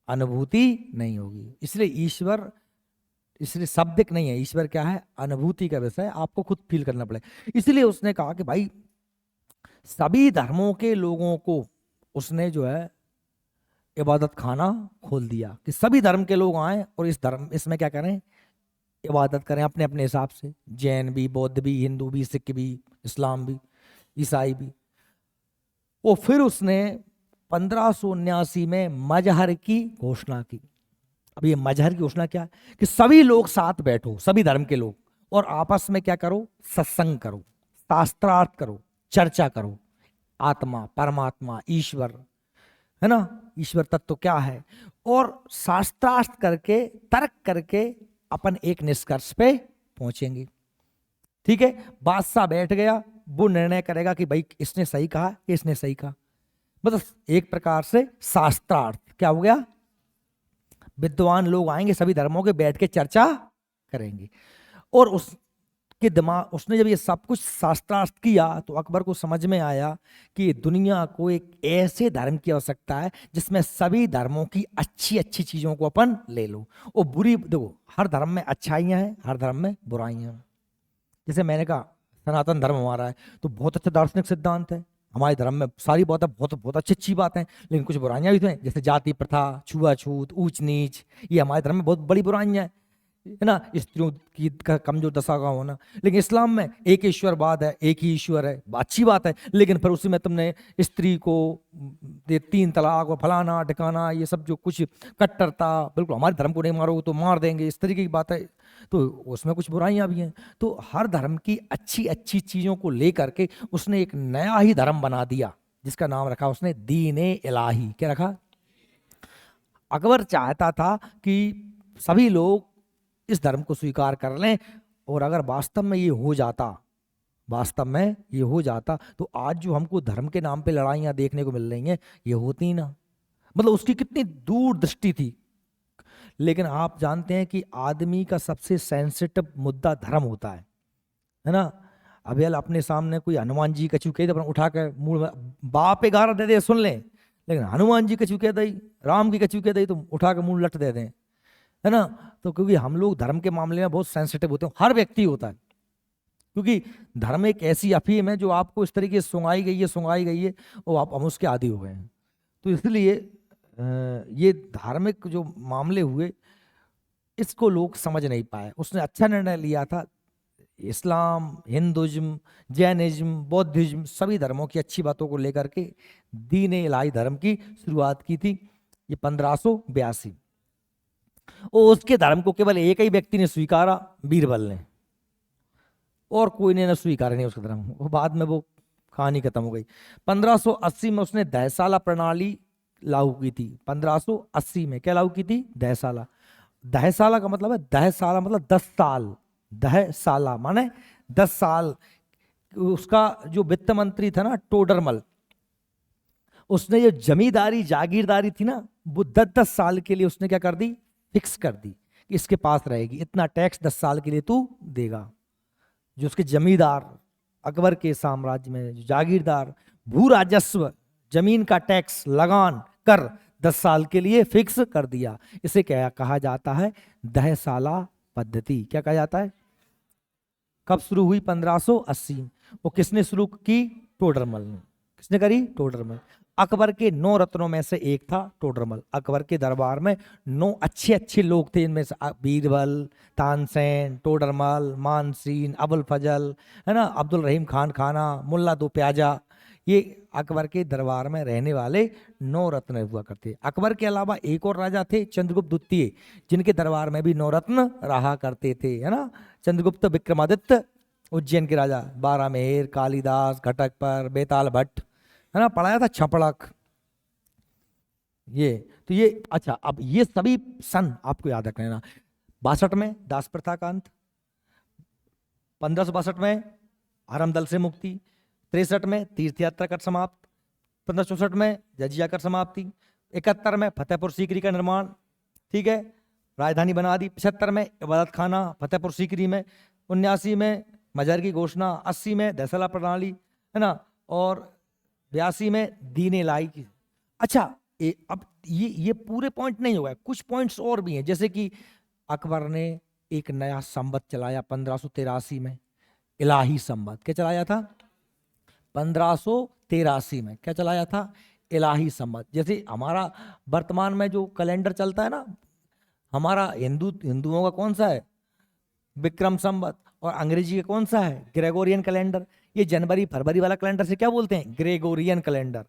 A: अनुभूति नहीं होगी। इसलिए शब्दिक नहीं है, ईश्वर क्या है? अनुभूति का विषय, आपको खुद फील करना पड़ेगा। इसलिए उसने कहा कि भाई सभी धर्मों के लोगों को उसने जो है इबादत खाना खोल दिया कि सभी धर्म के लोग आए और इसमें क्या करें? इबादत करें अपने अपने हिसाब से। जैन भी, बौद्ध भी, हिंदू भी, सिख भी, इस्लाम भी, ईसाई भी। और फिर उसने 1579 में मजहर की घोषणा की। अब ये मजहर की घोषणा क्या है? कि सभी लोग साथ बैठो, सभी धर्म के लोग, और आपस में क्या करो? सत्संग करो, शास्त्रार्थ करो, चर्चा करो, आत्मा, परमात्मा, ईश्वर, है ना, ईश्वर तत्व क्या है, और शास्त्रार्थ करके, तर्क करके अपन एक निष्कर्ष पे पहुंचेंगे। ठीक है। बादशाह बैठ गया, वो निर्णय करेगा कि भाई इसने सही कहा कि इसने सही कहा। मतलब एक प्रकार से शास्त्रार्थ क्या हो गया? विद्वान लोग आएंगे, सभी धर्मों के, बैठ के चर्चा करेंगे। और उसके दिमाग, उसने जब ये सब कुछ शास्त्रार्थ किया तो अकबर को समझ में आया कि दुनिया को एक ऐसे धर्म की आवश्यकता है जिसमें सभी धर्मों की अच्छी अच्छी चीजों को अपन ले लो, और बुरी, देखो हर धर्म में अच्छाइयां हैं, हर धर्म में बुराइयां हैं। जैसे मैंने कहा सनातन धर्म हमारा है तो बहुत अच्छा दार्शनिक सिद्धांत है, हमारे धर्म में सारी बहुत बहुत बहुत अच्छी अच्छी बात है, लेकिन कुछ बुराइयां भी तो हैं, जैसे जाति प्रथा, छुआछूत, ऊंच नीच, ये हमारे धर्म में बहुत बड़ी बुराइयां हैं। है ना, स्त्रियों की का कमजोर दशा का होना। लेकिन इस्लाम में एक ईश्वरवाद है, एक ही ईश्वर है, अच्छी बात है। लेकिन फिर उसी में तुमने स्त्री को ये 3 तलाक और फलाना ठिकाना ये सब जो कुछ कट्टरता, बिल्कुल हमारे धर्म को नहीं मारोगे तो मार देंगे, इस तरीके की बात है, तो उसमें कुछ बुराइयां भी हैं। तो हर धर्म की अच्छी अच्छी चीजों को लेकर के उसने एक नया ही धर्म बना दिया, जिसका नाम रखा उसने दीन इलाही। क्या रखा? अकबर चाहता था कि सभी लोग इस धर्म को स्वीकार कर लें, और अगर वास्तव में ये हो जाता, वास्तव में ये हो जाता, तो आज जो हमको धर्म के नाम पे लड़ाइयां देखने को मिल रही हैं ये होती ना। मतलब उसकी कितनी दूरदृष्टि थी। लेकिन आप जानते हैं कि आदमी का सबसे सेंसिटिव मुद्दा धर्म होता है ना। अभी यार अपने सामने कोई हनुमान जी कछु कहे तो अपन उठा के मुंह में बाप 11 दे दे सुन लें, लेकिन हनुमान जी कछु कह दई, राम की कछु कह दई तो उठा के मुंह लट दे दें, है ना। तो क्योंकि हम लोग धर्म के मामले में बहुत सेंसिटिव होते हैं, हर व्यक्ति होता है, क्योंकि धर्म एक ऐसी अफीम है जो आपको इस तरीके से सुंघाई गई है और आप हम उसके आदी हो गए हैं। तो इसलिए ये धार्मिक जो मामले हुए इसको लोग समझ नहीं पाए। उसने अच्छा निर्णय लिया था। इस्लाम, हिंदुज्म, जैनिज्म, बौद्धिज्म सभी धर्मों की अच्छी बातों को लेकर के दीन इलाही धर्म की शुरुआत की थी ये 1582। और उसके धर्म को केवल एक ही व्यक्ति ने स्वीकारा, बीरबल ने, और कोई ने स्वीकारा नहीं उसका धर्म। वो बाद में वो कहानी खत्म हो गई। 1580 में उसने दहसाला प्रणाली लागू की थी। 1580 में क्या लागू की थी? दहसाला। दहसाला का मतलब है, दहसाला मतलब 10 साल, दहसाला माने 10 साल। उसका जो वित्त मंत्री था ना टोडरमल, उसने ये जमींदारी जागीरदारी थी ना वो 10-10 साल के लिए उसने क्या कर दी? फिक्स कर दी कि इसके पास रहेगी, इतना टैक्स 10 साल के लिए तू देगा। जो उसके जमींदार, अकबर के साम्राज्य में जो जागीरदार, भू राजस्व, जमीन का टैक्स, लगान, कर 10 साल के लिए फिक्स कर दिया। इसे क्या कहा जाता है? दहसाला पद्धति। क्या कहा जाता है? कब शुरू हुई? 1580। वो किसने शुरू की? टोडरमल ने। किसने करी? टोडरमल। अकबर के 9 रत्नों में से एक था टोडरमल। अकबर के दरबार में 9 अच्छे अच्छे लोग थे, इनमें से बीरबल, तानसेन, टोडरमल, मानसीन, अबुल फजल, है ना, अब्दुल रहीम खान खाना, मुल्ला दो प्याजा। ये अकबर के दरबार में रहने वाले 9 रत्न हुआ करते। अकबर के अलावा एक और राजा थे, चंद्रगुप्त द्वितीय, जिनके दरबार में भी 9 रत्न रहा करते थे, है ना। चंद्रगुप्त विक्रमादित्य उज्जैन के राजा, बारामेर, कालिदास, घटकपर, बेताल भट्ट, है ना, पढ़ाया था छपड़क। ये तो ये अच्छा, अब ये सभी सन आपको याद रख लेना। 62 में दास प्रथा का अंत, 1562 में हरमदल से मुक्ति, 63 में तीर्थ यात्रा कर समाप्त, 1564 में जजिया कर समाप्ति, 71 में फतेहपुर सीकरी का निर्माण, ठीक है, राजधानी बना दी, 75 में इबादत खाना फतेहपुर सीकरी में, 79 में मजहर की घोषणा, 80 में दहसाला प्रणाली, है ना, और 82 में दीन इलाही की। अच्छा अब ये पूरे पॉइंट नहीं होगा, कुछ पॉइंट्स और भी हैं। जैसे कि अकबर ने एक नया संवत चलाया 1583 में, इलाही संवत। क्या चलाया था? 1583 में क्या चलाया था? इलाही संवत। जैसे हमारा वर्तमान में जो कैलेंडर चलता है ना, हमारा हिंदुओं का कौन सा है? विक्रम संवत। और अंग्रेजी का कौन सा है? Gregorian calendar. ये जनवरी फरवरी वाला कैलेंडर से क्या बोलते हैं? Gregorian calendar.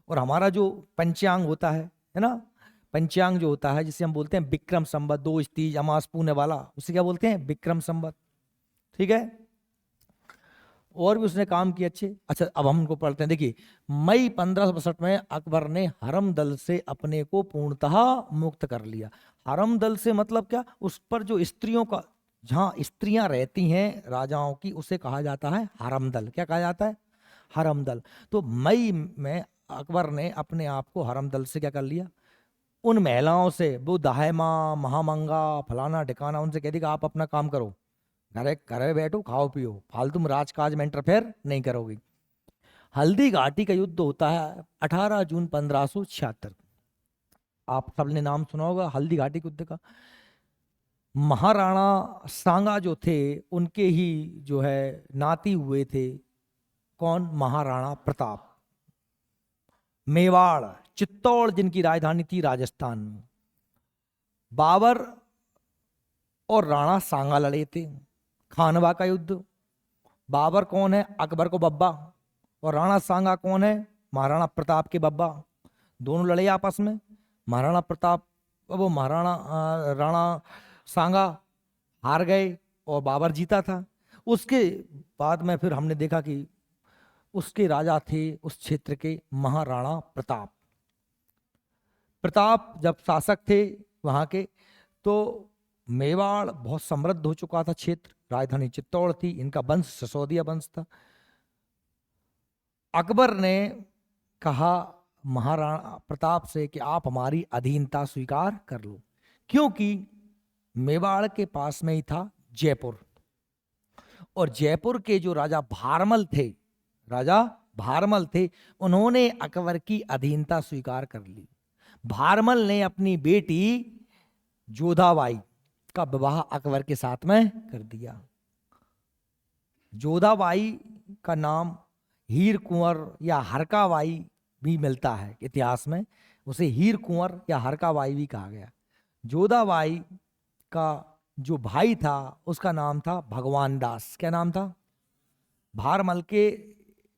A: और हमारा जो पंचांग होता है ना, पंचांग जो होता है जिसे हम बोलते हैं विक्रम संवत, 2 तीज अमास पुण्य वाला, उसे क्या बोलते हैं? विक्रम संवत। ठीक है, और भी उसने काम किए अच्छे। अच्छा अब हम उनको पढ़ते हैं। देखिए, मई 1562 में अकबर ने हरम दल से अपने को पूर्णतः मुक्त कर लिया। हरम दल से मतलब क्या? उस पर जो स्त्रियों का, जहाँ स्त्रियां रहती हैं राजाओं की, उसे कहा जाता है हरम दल। क्या कहा जाता है? हरम दल। तो मई में अकबर ने अपने आप को हरम दल से क्या कर लिया? उन महिलाओं से, वो दाहिमा, महामंगा, फलाना ठिकाना, उनसे कह दी कि आप अपना काम करो, घर बैठो, खाओ पियो, फालतू में राजकाज में इंटरफेयर नहीं करोगी। हल्दी घाटी का युद्ध होता है 18 जून 1576। आप सबने नाम सुना होगा हल्दी घाटी के युद्ध का। महाराणा सांगा जो थे उनके ही जो है नाती हुए थे। कौन? महाराणा प्रताप। मेवाड़, चित्तौड़ जिनकी राजधानी थी राजस्थान में। बाबर और राणा सांगा लड़े थे। खानवा का युद्ध। बाबर कौन है? अकबर को बब्बा। और राणा सांगा कौन है? महाराणा प्रताप के बब्बा। दोनों लड़े आपस में। महाराणा प्रताप, वो राणा सांगा हार गए और बाबर जीता था। उसके बाद में फिर हमने देखा कि उसके राजा थे उस क्षेत्र के महाराणा प्रताप। प्रताप जब शासक थे वहां के, तो मेवाड़ बहुत समृद्ध हो चुका था क्षेत्र। राजधानी चित्तौड़ थी। इनका वंश सिसोदिया वंश था। अकबर ने कहा महाराणा प्रताप से कि आप हमारी अधीनता स्वीकार कर लो, क्योंकि मेवाड़ के पास में ही था जयपुर। और जयपुर के जो राजा भारमल थे, उन्होंने अकबर की अधीनता स्वीकार कर ली। भारमल ने अपनी बेटी जोधाबाई का विवाह अकबर के साथ में कर दिया। जोधाबाई का नाम हीर कुंवर या हरकाबाई भी मिलता है इतिहास में। उसे हीर कुंवर या हरकाबाई भी कहा गया। जोधाबाई का जो भाई था उसका नाम था भगवान दास। क्या नाम था? भारमल के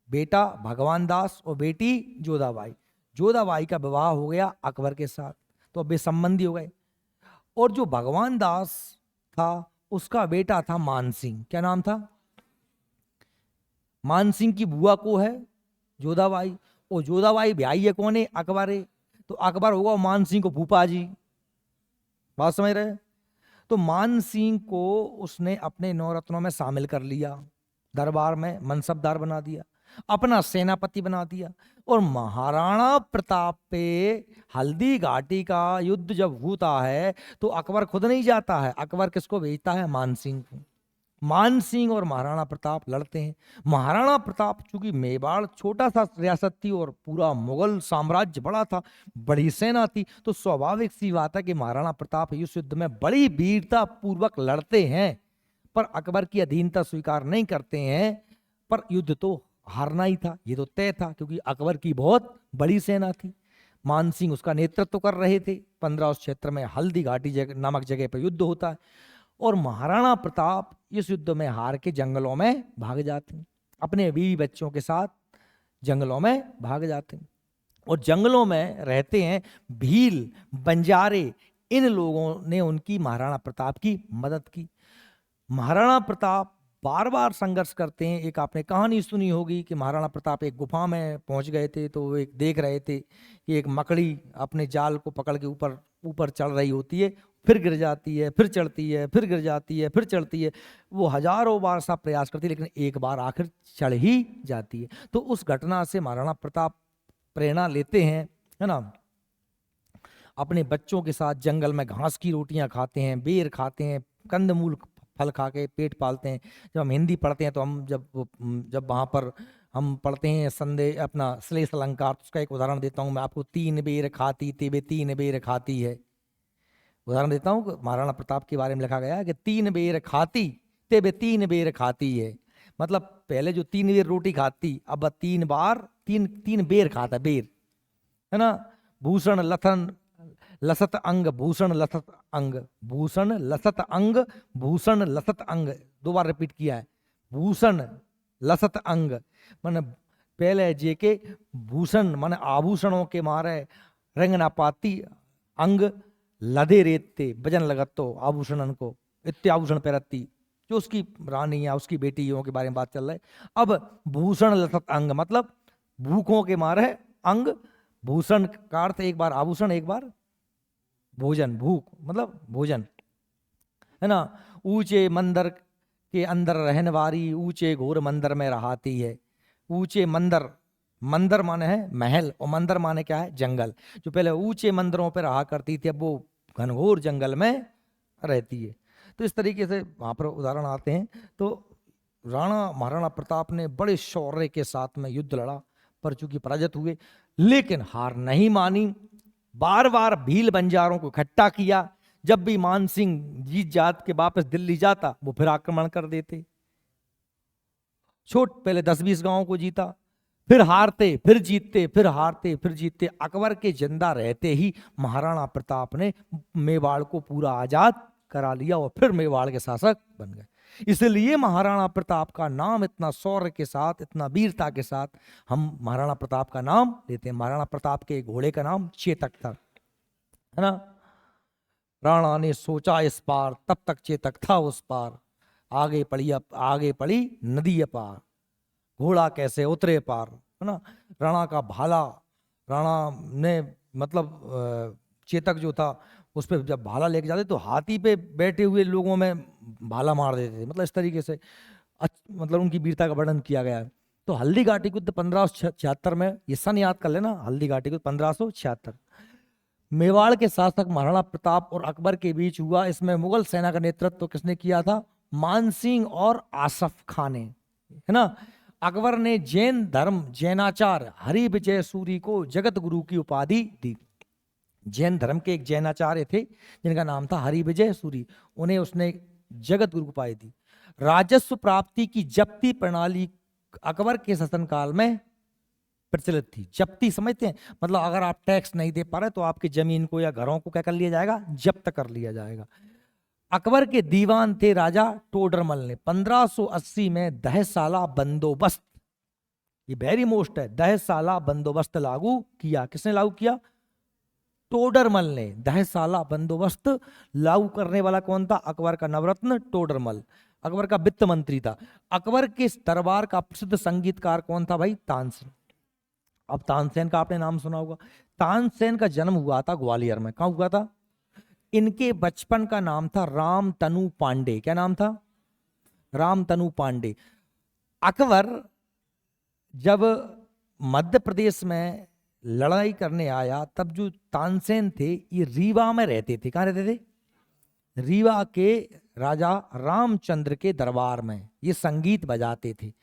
A: बेटा भगवान दास और बेटी जोधाबाई। जोधाबाई का विवाह हो गया अकबर के साथ, तो अब वे संबंधी हो गए। और जो भगवान दास था उसका बेटा था मानसिंह। क्या नाम था? मानसिंह की बुआ को है जोधाबाई, और जोधाबाई ब्याही है कौन है? अकबर है। तो अकबर होगा मानसिंह को फूफा जी। बात समझ रहे? तो मानसिंह को उसने अपने नौरत्नों में शामिल कर लिया, दरबार में मनसबदार बना दिया, अपना सेनापति बना दिया। और महाराणा प्रताप पे हल्दी घाटी का युद्ध जब होता है तो अकबर खुद नहीं जाता है। अकबर किसको भेजता है? मानसिंह को। मानसिंह और महाराणा प्रताप लड़ते हैं। महाराणा प्रताप चूंकि मेवाड़ छोटा सा रियासत थी और पूरा मुगल साम्राज्य बड़ा था, बड़ी सेना थी, तो स्वाभाविक सी बात है कि महाराणा प्रताप इस युद्ध में बड़ी वीरता पूर्वक लड़ते हैं, पर अकबर की अधीनता स्वीकार नहीं करते हैं। पर युद्ध तो हारना ही था, ये तो तय था, क्योंकि अकबर की बहुत बड़ी सेना थी। मानसिंह उसका नेतृत्व कर रहे थे। 15 उस क्षेत्र में हल्दी घाटी नामक जगह पर युद्ध होता है, और महाराणा प्रताप इस युद्ध में हार के जंगलों में भाग जाते हैं। अपने बीवी बच्चों के साथ जंगलों में भाग जाते हैं, और जंगलों में रहते हैं। भील, बंजारे, इन लोगों ने उनकी महाराणा प्रताप की मदद की। महाराणा प्रताप बार बार संघर्ष करते हैं। एक आपने कहानी सुनी होगी कि महाराणा प्रताप एक गुफा में पहुंच गए थे, तो वो एक देख रहे थे कि एक मकड़ी अपने जाल को पकड़ के ऊपर ऊपर चढ़ रही होती है, फिर गिर जाती है, फिर चढ़ती है, फिर गिर जाती है, फिर चढ़ती है। वो हजारों बार सा प्रयास करती है, लेकिन एक बार आखिर चढ़ ही जाती है। तो उस घटना से महाराणा प्रताप प्रेरणा लेते हैं, है ना। अपने बच्चों के साथ जंगल में घास की रोटियां खाते हैं, बेर खाते हैं, कंदमूल फल खा के पेट पालते हैं। जब हम हिंदी पढ़ते हैं तो हम जब वहाँ पर हम पढ़ते हैं संदेह अपना श्लेष अलंकार, तो उसका एक उदाहरण देता हूँ मैं आपको। 3 बेर खाती तेबे 3 बेर खाती है। उदाहरण देता हूँ, महाराणा प्रताप के बारे में लिखा गया है कि 3 बेर खाती तेबे 3 बेर खाती है। मतलब पहले जो 3 बेर रोटी खाती, अब 3 बेर खाता, बेर, है ना। भूषण लथन लसत अंग, भूषण लसत अंग, भूषण लसत अंग, भूषण लसत अंग, 2 बार रिपीट किया है। भूषण लसत अंग माने पहले जेके भूषण माने आभूषणों के मारे रंग ना पाती, अंग लदे रेतते वजन लगतो आभूषणन को, इत्ते आभूषण पहनती, जो उसकी रानी या उसकी बेटियों के बारे में बात चल रहा है। अब भूषण लसत अंग मतलब भूखों के मारे अंग, भूषण का अर्थ एक बार आभूषण, एक बार भोजन, भूख मतलब भोजन, है ना। ऊंचे मंदिर के अंदर रहने वाली ऊंचे घोर मंदिर में रहाती है। ऊंचे मंदिर, मंदिर माने है महल, और मंदिर माने क्या है? जंगल। जो पहले ऊंचे मंदिरों पर रहा करती थी, अब वो घनघोर जंगल में रहती है। तो इस तरीके से वहां पर उदाहरण आते हैं। तो महाराणा प्रताप ने बड़े शौर्य के साथ में युद्ध लड़ा, पर चूंकि पराजित हुए, लेकिन हार नहीं मानी। बार बार भील बंजारों को इकट्ठा किया। जब भी मानसिंह जीत जात के वापस दिल्ली जाता, वो फिर आक्रमण कर देते। पहले 10-20 गांवों को जीता, फिर हारते, फिर जीतते, फिर हारते, फिर जीतते। अकबर के जिंदा रहते ही महाराणा प्रताप ने मेवाड़ को पूरा आजाद करा लिया और फिर मेवाड़ के शासक बन गए। इसलिए महाराणा प्रताप का नाम इतना शौर्य के साथ, इतना वीरता के साथ हम महाराणा प्रताप का नाम लेते हैं। महाराणा प्रताप के घोड़े का नाम चेतक था, है ना। राणा ने सोचा इस पार, तब तक चेतक था उस पार, आगे पड़ी नदी अपार, घोड़ा कैसे उतरे पार, है ना। राणा का भाला, राणा ने मतलब चेतक जो था उस पर जब भाला लेके जाते तो हाथी पे बैठे हुए लोगों में भाला मार देते थे, मतलब इस तरीके से मतलब उनकी वीरता का वर्णन किया गया है। तो हल्दी घाटी युद्ध 1576 में, ये सन याद कर लेना, हल्दी घाटी युद्ध 1576 मेवाड़ के शासक महाराणा प्रताप और अकबर के बीच हुआ। इसमें मुगल सेना का नेतृत्व तो किसने किया था? मानसिंह और आसफ खान ने, है ना। अकबर ने जैन धर्म जैनाचार्य हरि विजय सूरी को जगत गुरु की उपाधि दी। जैन धर्म के एक जैनाचार्य थे जिनका नाम था हरि विजय सूरी, उन्हें उसने जगत गुरु की उपाधि दी। राजस्व प्राप्ति की जप्ती प्रणाली अकबर के शासनकाल में प्रचलित थी। जप्ती समझते हैं, मतलब अगर आप टैक्स नहीं दे पा रहे तो आपकी जमीन को या घरों को क्या कर लिया जाएगा? जब्त कर लिया जाएगा। अकबर के दीवान थे राजा टोडरमल ने 1580 में दहसाला बंदोबस्त, ये वेरी मोस्ट है, दहसाला बंदोबस्त लागू किया। किसने लागू किया? टोडरमल ने। दहसाला बंदोबस्त लागू करने वाला कौन था? अकबर का नवरत्न टोडरमल, अकबर का वित्त मंत्री था। अकबर के दरबार का प्रसिद्ध संगीतकार कौन था भाई? तानसेन। अब तानसेन का आपने नाम सुना होगा। तानसेन का जन्म हुआ था ग्वालियर में। कहां हुआ था? इनके बचपन का नाम था रामतनु पांडे। क्या नाम था? रामतनु पांडे। अकबर जब मध्य प्रदेश में लड़ाई करने आया तब जो तानसेन थे ये रीवा में रहते थे। कहां रहते थे? रीवा के राजा रामचंद्र के दरबार में ये संगीत बजाते थे।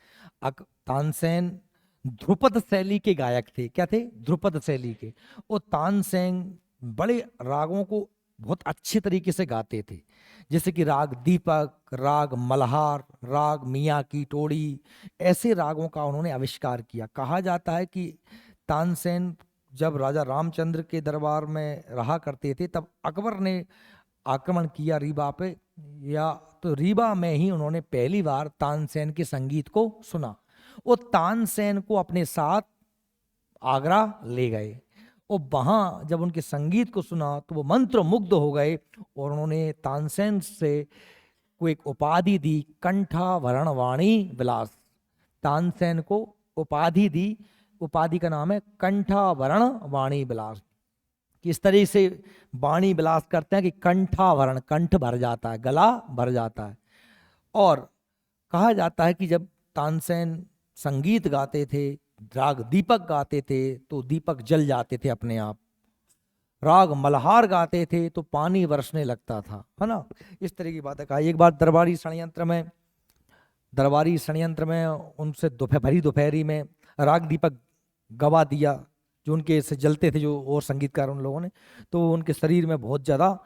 A: तानसेन ध्रुपद शैली के गायक थे। क्या थे? ध्रुपद शैली के। और तानसेन बड़े रागों को बहुत अच्छे तरीके से गाते थे, जैसे कि राग दीपक, राग मल्हार, राग मियाँ की टोड़ी, ऐसे रागों का उन्होंने आविष्कार किया। कहा जाता है कि तानसेन जब राजा रामचंद्र के दरबार में रहा करते थे तब अकबर ने आक्रमण किया रीवा पे, या तो रीवा में ही उन्होंने पहली बार तानसेन के संगीत को सुना। वो तानसेन को अपने साथ आगरा ले गए और वहां जब उनके संगीत को सुना तो वो मंत्र मुग्ध हो गए और उन्होंने तानसेन से को एक उपाधि दी, कंठाभरण वाणी विलास। तानसेन को उपाधि दी, उपाधि का नाम है कंठाभरण वाणी विलास। किस तरह से वाणी विलास करते हैं कि कंठाभरण, कंठ भर जाता है, गला भर जाता है। और कहा जाता है कि जब तानसेन संगीत गाते थे, राग दीपक गाते थे तो दीपक जल जाते थे अपने आप। राग मल्हार गाते थे तो पानी बरसने लगता था, है ना। इस तरह की बातें कहा। एक बार दरबारी षड्यंत्र में उनसे भरी दोपहरी में राग दीपक गवा दिया जो उनके से जलते थे, जो और संगीतकार उन लोगों ने, तो उनके शरीर में बहुत ज्यादा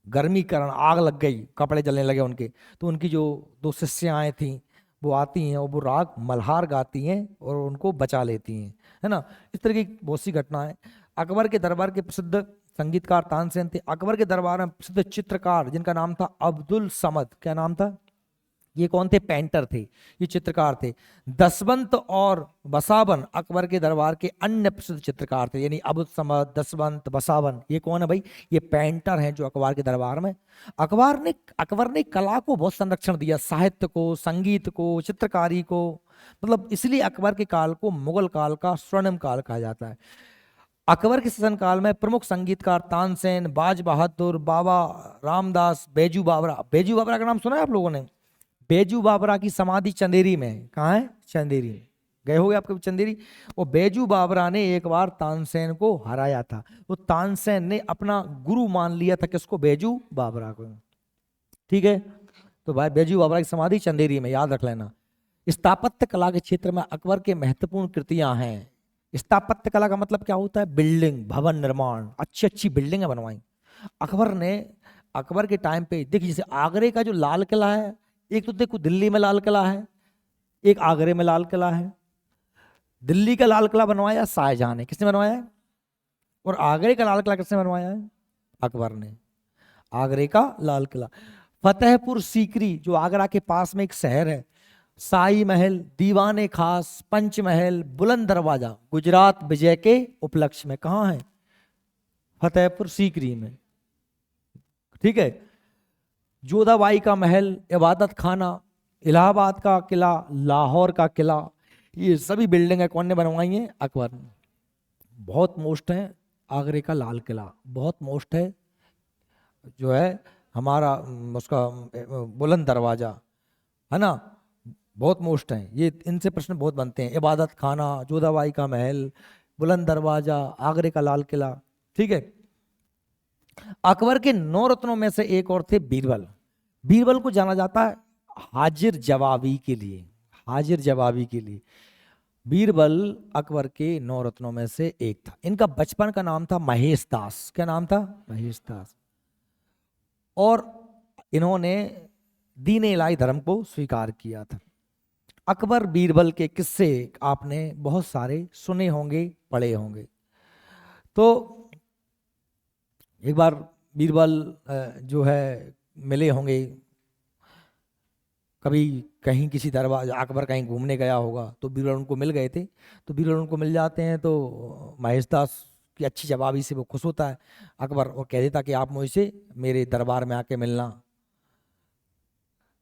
A: गर्मी कारण आग लग गई, कपड़े जलने लगे उनके। तो उनकी जो दो शिष्याएं थी वो आती हैं और वो राग मल्हार गाती हैं और उनको बचा लेती हैं, है ना। इस तरह की बहुत सी घटना है। अकबर के दरबार के प्रसिद्ध संगीतकार तानसेन थे। अकबर के दरबार में प्रसिद्ध चित्रकार जिनका नाम था अब्दुल समद। क्या नाम था? ये कौन थे? पेंटर थे, ये चित्रकार थे। दसवंत और बसावन अकबर के दरबार के अन्य प्रसिद्ध चित्रकार थे, यानी अब्दुल समद, दसवंत, बसावन, ये कौन है भाई? ये पेंटर हैं जो अकबर के दरबार में। अकबर ने कला को बहुत संरक्षण दिया, साहित्य को, संगीत को, चित्रकारी को। मतलब इसलिए अकबर के काल को मुगल काल का स्वर्णिम काल कहा जाता है। अकबर के शासनकाल में प्रमुख संगीतकार तानसेन, बाज बहादुर, बाबा रामदास, बैजू बावरा। बैजू बावरा का नाम सुना है आप लोगों ने? बैजू बावरा की समाधि चंदेरी में है। कहाँ है? चंदेरी में। गए होगे आप कभी चंदेरी? और बैजू बावरा ने एक बार तानसेन को हराया था। वो तानसेन ने अपना गुरु मान लिया था किसको? बैजू बावरा को। ठीक है, तो भाई बैजू बावरा की समाधि चंदेरी में, याद रख लेना। स्थापत्य कला के क्षेत्र में अकबर के महत्वपूर्ण कृतियां हैं। स्थापत्य कला का मतलब क्या होता है? बिल्डिंग, भवन निर्माण, अच्छी अच्छी बिल्डिंगें बनवाई अकबर ने। अकबर के टाइम पे देखिए, जैसे आगरे का जो लाल किला है, एक तो देखो दिल्ली में लाल किला है, एक आगरे में लाल किला है। दिल्ली का लाल किला बनवाया शाहजहां ने। किसने बनवाया है? और आगरे का लाल किला किसने बनवाया है? अकबर ने। आगरे का लाल किला। फतेहपुर सीकरी जो आगरा के पास में एक शहर है, शाही महल, दीवाने खास, पंचमहल, बुलंद दरवाजा गुजरात विजय के उपलक्ष्य में कहाँ है? फतेहपुर सीकरी में। ठीक है। जोधाबाई का महल, इबादत खाना, इलाहाबाद का किला, लाहौर का किला, ये सभी बिल्डिंगें कौन ने बनवाई हैं? अकबर ने। बहुत मोस्ट है आगरे का लाल किला, बहुत मोस्ट है जो है हमारा उसका बुलंद दरवाजा, है ना, बहुत मोस्ट है ये। इनसे प्रश्न बहुत बनते हैं। इबादत खाना, जोधाबाई का महल, बुलंद दरवाजा, आगरे का लाल किला। ठीक है। अकबर के 9 रत्नों में से एक और थे बीरबल। बीरबल को जाना जाता है हाजिर जवाबी के लिए, हाजिर जवाबी के लिए। बीरबल अकबर के 9 रत्नों में से एक था। इनका बचपन का नाम था महेश दास। क्या नाम था? महेश दास। और इन्होंने दीन इलाही धर्म को स्वीकार किया था। अकबर बीरबल के किस्से आपने बहुत सारे सुने होंगे, पढ़े होंगे। तो एक बार बीरबल जो है मिले होंगे कभी, कहीं किसी दरबार, अकबर कहीं घूमने गया होगा तो बीरबल उनको मिल गए थे। तो बीरबल उनको मिल जाते हैं तो महेश दास की अच्छी जवाबी से वो खुश होता है अकबर, और कह देता कि आप मुझसे मेरे दरबार में आके मिलना।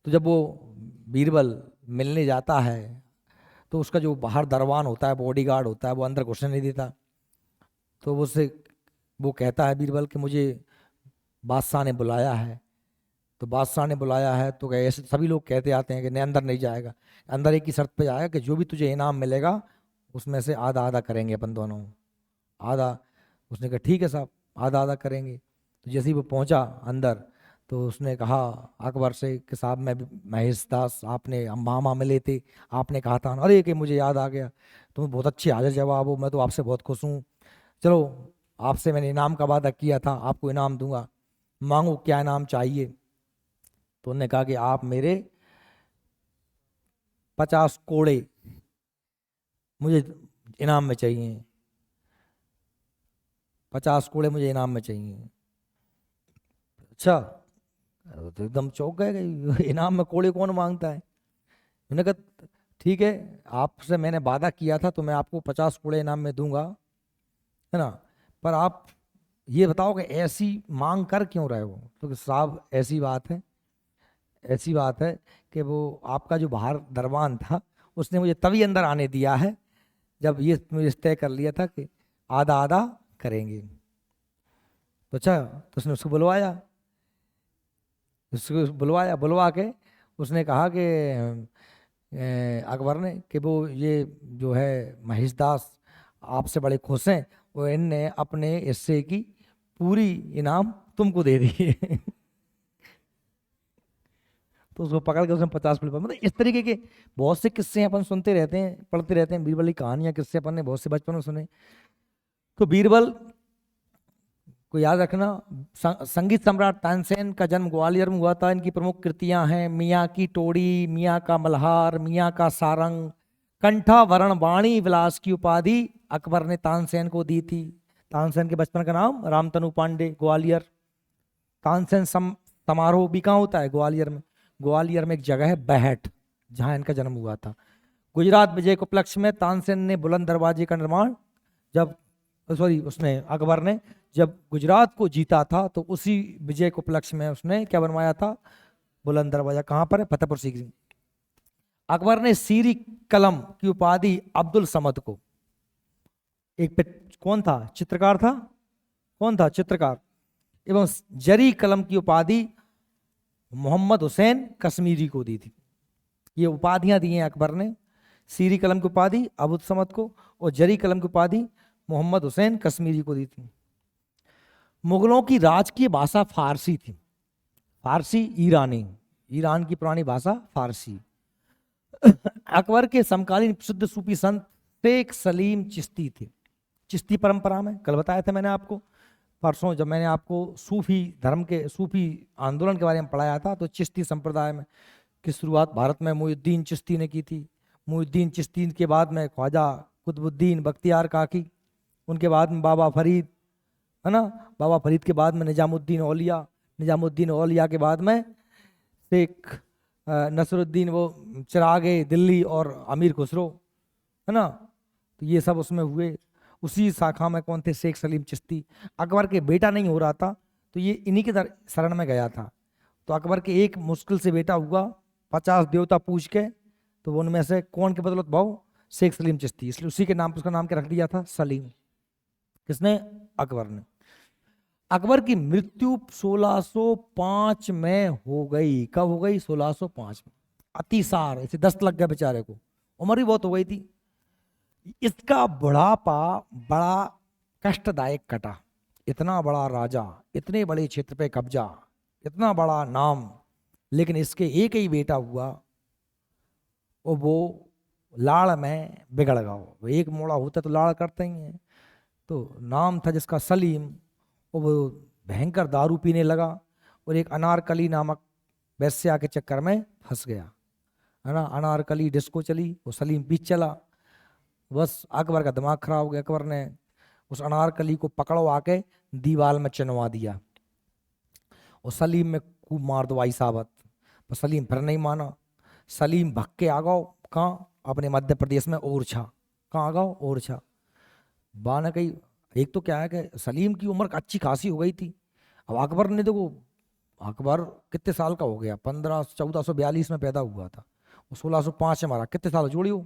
A: तो जब वो बीरबल मिलने जाता है तो उसका जो बाहर दरबान होता है, बॉडीगार्ड होता है, वो अंदर घुसने नहीं देता। तो वो कहता है बीरबल कि मुझे बादशाह ने बुलाया है। तो बादशाह ने बुलाया है तो ऐसे सभी लोग कहते आते हैं कि नहीं, अंदर नहीं जाएगा। अंदर एक ही शर्त पे जाएगा कि जो भी तुझे इनाम मिलेगा उसमें से आधा आधा करेंगे अपन दोनों, आधा। उसने कहा ठीक है साहब, आधा आधा करेंगे। तो जैसे ही वो पहुंचा अंदर तो उसने कहा अकबर से कि साहब मैं महेश दास, आपने हम वहाँ मिले थे, आपने कहा था। अरे कि मुझे याद आ गया, तुम बहुत अच्छे हाजिर जवाब हो, मैं तो आपसे बहुत खुश हूँ। चलो आपसे मैंने इनाम का वादा किया था, आपको इनाम दूंगा, मांगो क्या इनाम चाहिए। तो उन्होंने कहा कि आप मेरे 50 कोड़े मुझे इनाम में चाहिए, 50 कोड़े मुझे इनाम में चाहिए। अच्छा, तो एकदम चौंक गए कि इनाम में कोड़े कौन मांगता है। उन्होंने कहा ठीक है, आपसे मैंने वादा किया था तो मैं आपको 50 कोड़े इनाम में दूंगा, है ना, पर आप ये बताओ कि ऐसी मांग कर क्यों रहे हो। तो साहब ऐसी बात है कि वो आपका जो बाहर दरबान था उसने मुझे तभी अंदर आने दिया है जब ये मुझे तय कर लिया था कि आधा आधा करेंगे। तो अच्छा, तो उसने उसको बुलवाया, बुलवा के उसने कहा कि अकबर ने कि वो ये जो है महेश दास आपसे बड़े खुश हैं, वो इनने अपने हिस्से की पूरी इनाम तुमको दे दी है। तो उसको पकड़ के उसने 50 मिनट, मतलब इस तरीके के बहुत से किस्से अपन सुनते रहते हैं, पढ़ते रहते हैं। बीरबल की कहानियां, किस्से अपन ने बहुत से बचपन में सुने। तो बीरबल को याद रखना। संगीत सम्राट तानसेन का जन्म ग्वालियर में हुआ था। इनकी प्रमुख कृतियां हैं मियाँ की टोड़ी, मियाँ का मल्हार, मियाँ का सारंग। कंठाभरण वाणी विलास की उपाधि अकबर ने तानसेन को दी थी। तानसेन के बचपन का नाम रामतनु पांडे, ग्वालियर। तानसेन समारोह भी कहाँ होता है? ग्वालियर में। ग्वालियर में एक जगह है बहट, जहां इनका जन्म हुआ था। गुजरात विजय के उपलक्ष्य में तानसेन ने बुलंद दरवाजे का निर्माण, जब उसने अकबर ने जब गुजरात को जीता था तो उसी विजय के उपलक्ष्य में उसने क्या बनवाया था? बुलंद दरवाजा। कहां पर है? फतेहपुर सीकरी। अकबर ने सीरी कलम की उपाधि अब्दुल समद को, कौन था? चित्रकार था। कौन था? चित्रकार। एवं जरी कलम की उपाधि मोहम्मद हुसैन कश्मीरी को दी थी। ये उपाधियां दी हैं अकबर ने। सीरी कलम की उपाधि अब्दुल समद को और जरी कलम की उपाधि मोहम्मद हुसैन कश्मीरी को दी थी। मुगलों की राजकीय भाषा फारसी थी। फारसी ईरानी, ईरान की पुरानी भाषा फारसी। अकबर के समकालीन प्रसिद्ध सूफी संत शेख सलीम चिश्ती थे। चिश्ती परंपरा में, कल बताया था मैंने आपको, परसों जब मैंने आपको सूफी धर्म के, सूफी आंदोलन के बारे में पढ़ाया था, तो चिश्ती संप्रदाय में की शुरुआत भारत में मुइनुद्दीन चिश्ती ने की थी। मुइनुद्दीन चिश्ती के बाद में ख्वाजा कुतुबुद्दीन बख्तियार काकी, उनके बाद में बाबा फरीद, है ना, बाबा फरीद के बाद में निजामुद्दीन औलिया, निजामुद्दीन औलिया के बाद में शेख नसरुद्दीन वो चिरागे दिल्ली और अमीर खुसरो, है ना। तो ये सब उसमें हुए। उसी शाखा में कौन थे? शेख सलीम चिश्ती। अकबर के बेटा नहीं हो रहा था तो ये इन्हीं के शरण में गया था। तो अकबर के एक मुश्किल से बेटा हुआ, 50 देवता पूछ के, तो उनमें से कौन के बदौलत भाव? शेख सलीम चिश्ती। इसलिए उसी के नाम पर उसका नाम क्या रख दिया था? सलीम। किसने? अकबर ने। अकबर की मृत्यु 1605 में हो गई। कब हो गई? 1605 में। अतिसार, इसे दस्त लग गया बेचारे को, उम्र भी बहुत हो गई थी। इसका बुढ़ापा बड़ा कष्टदायक कटा। इतना बड़ा राजा, इतने बड़े क्षेत्र पे कब्जा, इतना बड़ा नाम, लेकिन इसके एक ही बेटा हुआ और वो लाड़ में बिगड़ गया। वो एक मोड़ा होता तो लाड़ करते ही हैं। तो नाम था जिसका सलीम, और वो भयंकर दारू पीने लगा और एक अनारकली नामक वेश्या के चक्कर में फंस गया, है ना। अनारकली डिस्को चली, वो सलीम पीछे चला। बस अकबर का दिमाग खराब हो गया। अकबर ने उस अनारकली को पकड़वा के दीवार में चिनवा दिया और सलीम में खूब मार दवाई साबत। पर सलीम फिर नहीं माना। सलीम भग के आ गओ कहाँ? अपने मध्य प्रदेश में ओरछा। कहाँ आ गओ? ओरछा। बाना कही, एक तो क्या है कि सलीम की उम्र अच्छी खासी हो गई थी। अब अकबर ने देखो, अकबर कितने साल का हो गया? 1442 में पैदा हुआ था, वो 1605 में मारा। कितने साल जोड़ियो?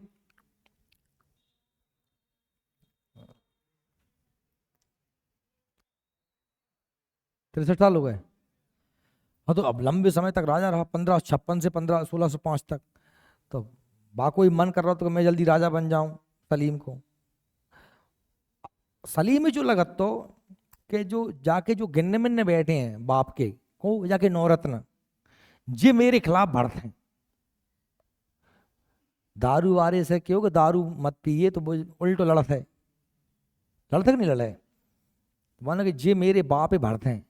A: 63 साल हो गए। हाँ, तो अब लंबे समय तक राजा रहा, 1556 से 1605 तक। तो बा कोई मन कर रहा तो मैं जल्दी राजा बन जाऊं सलीम को। सलीम में जो लगत तो कि जो जाके जो गिन्ने मिन्ने बैठे हैं बाप के को, जाके नौरत्न, जे मेरे खिलाफ बढ़ते हैं। दारू वारे से क्यों कि दारू मत पिए तो वो उल्टो लड़त है। लड़ते कि नहीं लड़े? माना कि जे मेरे बाप पे बढ़ते हैं,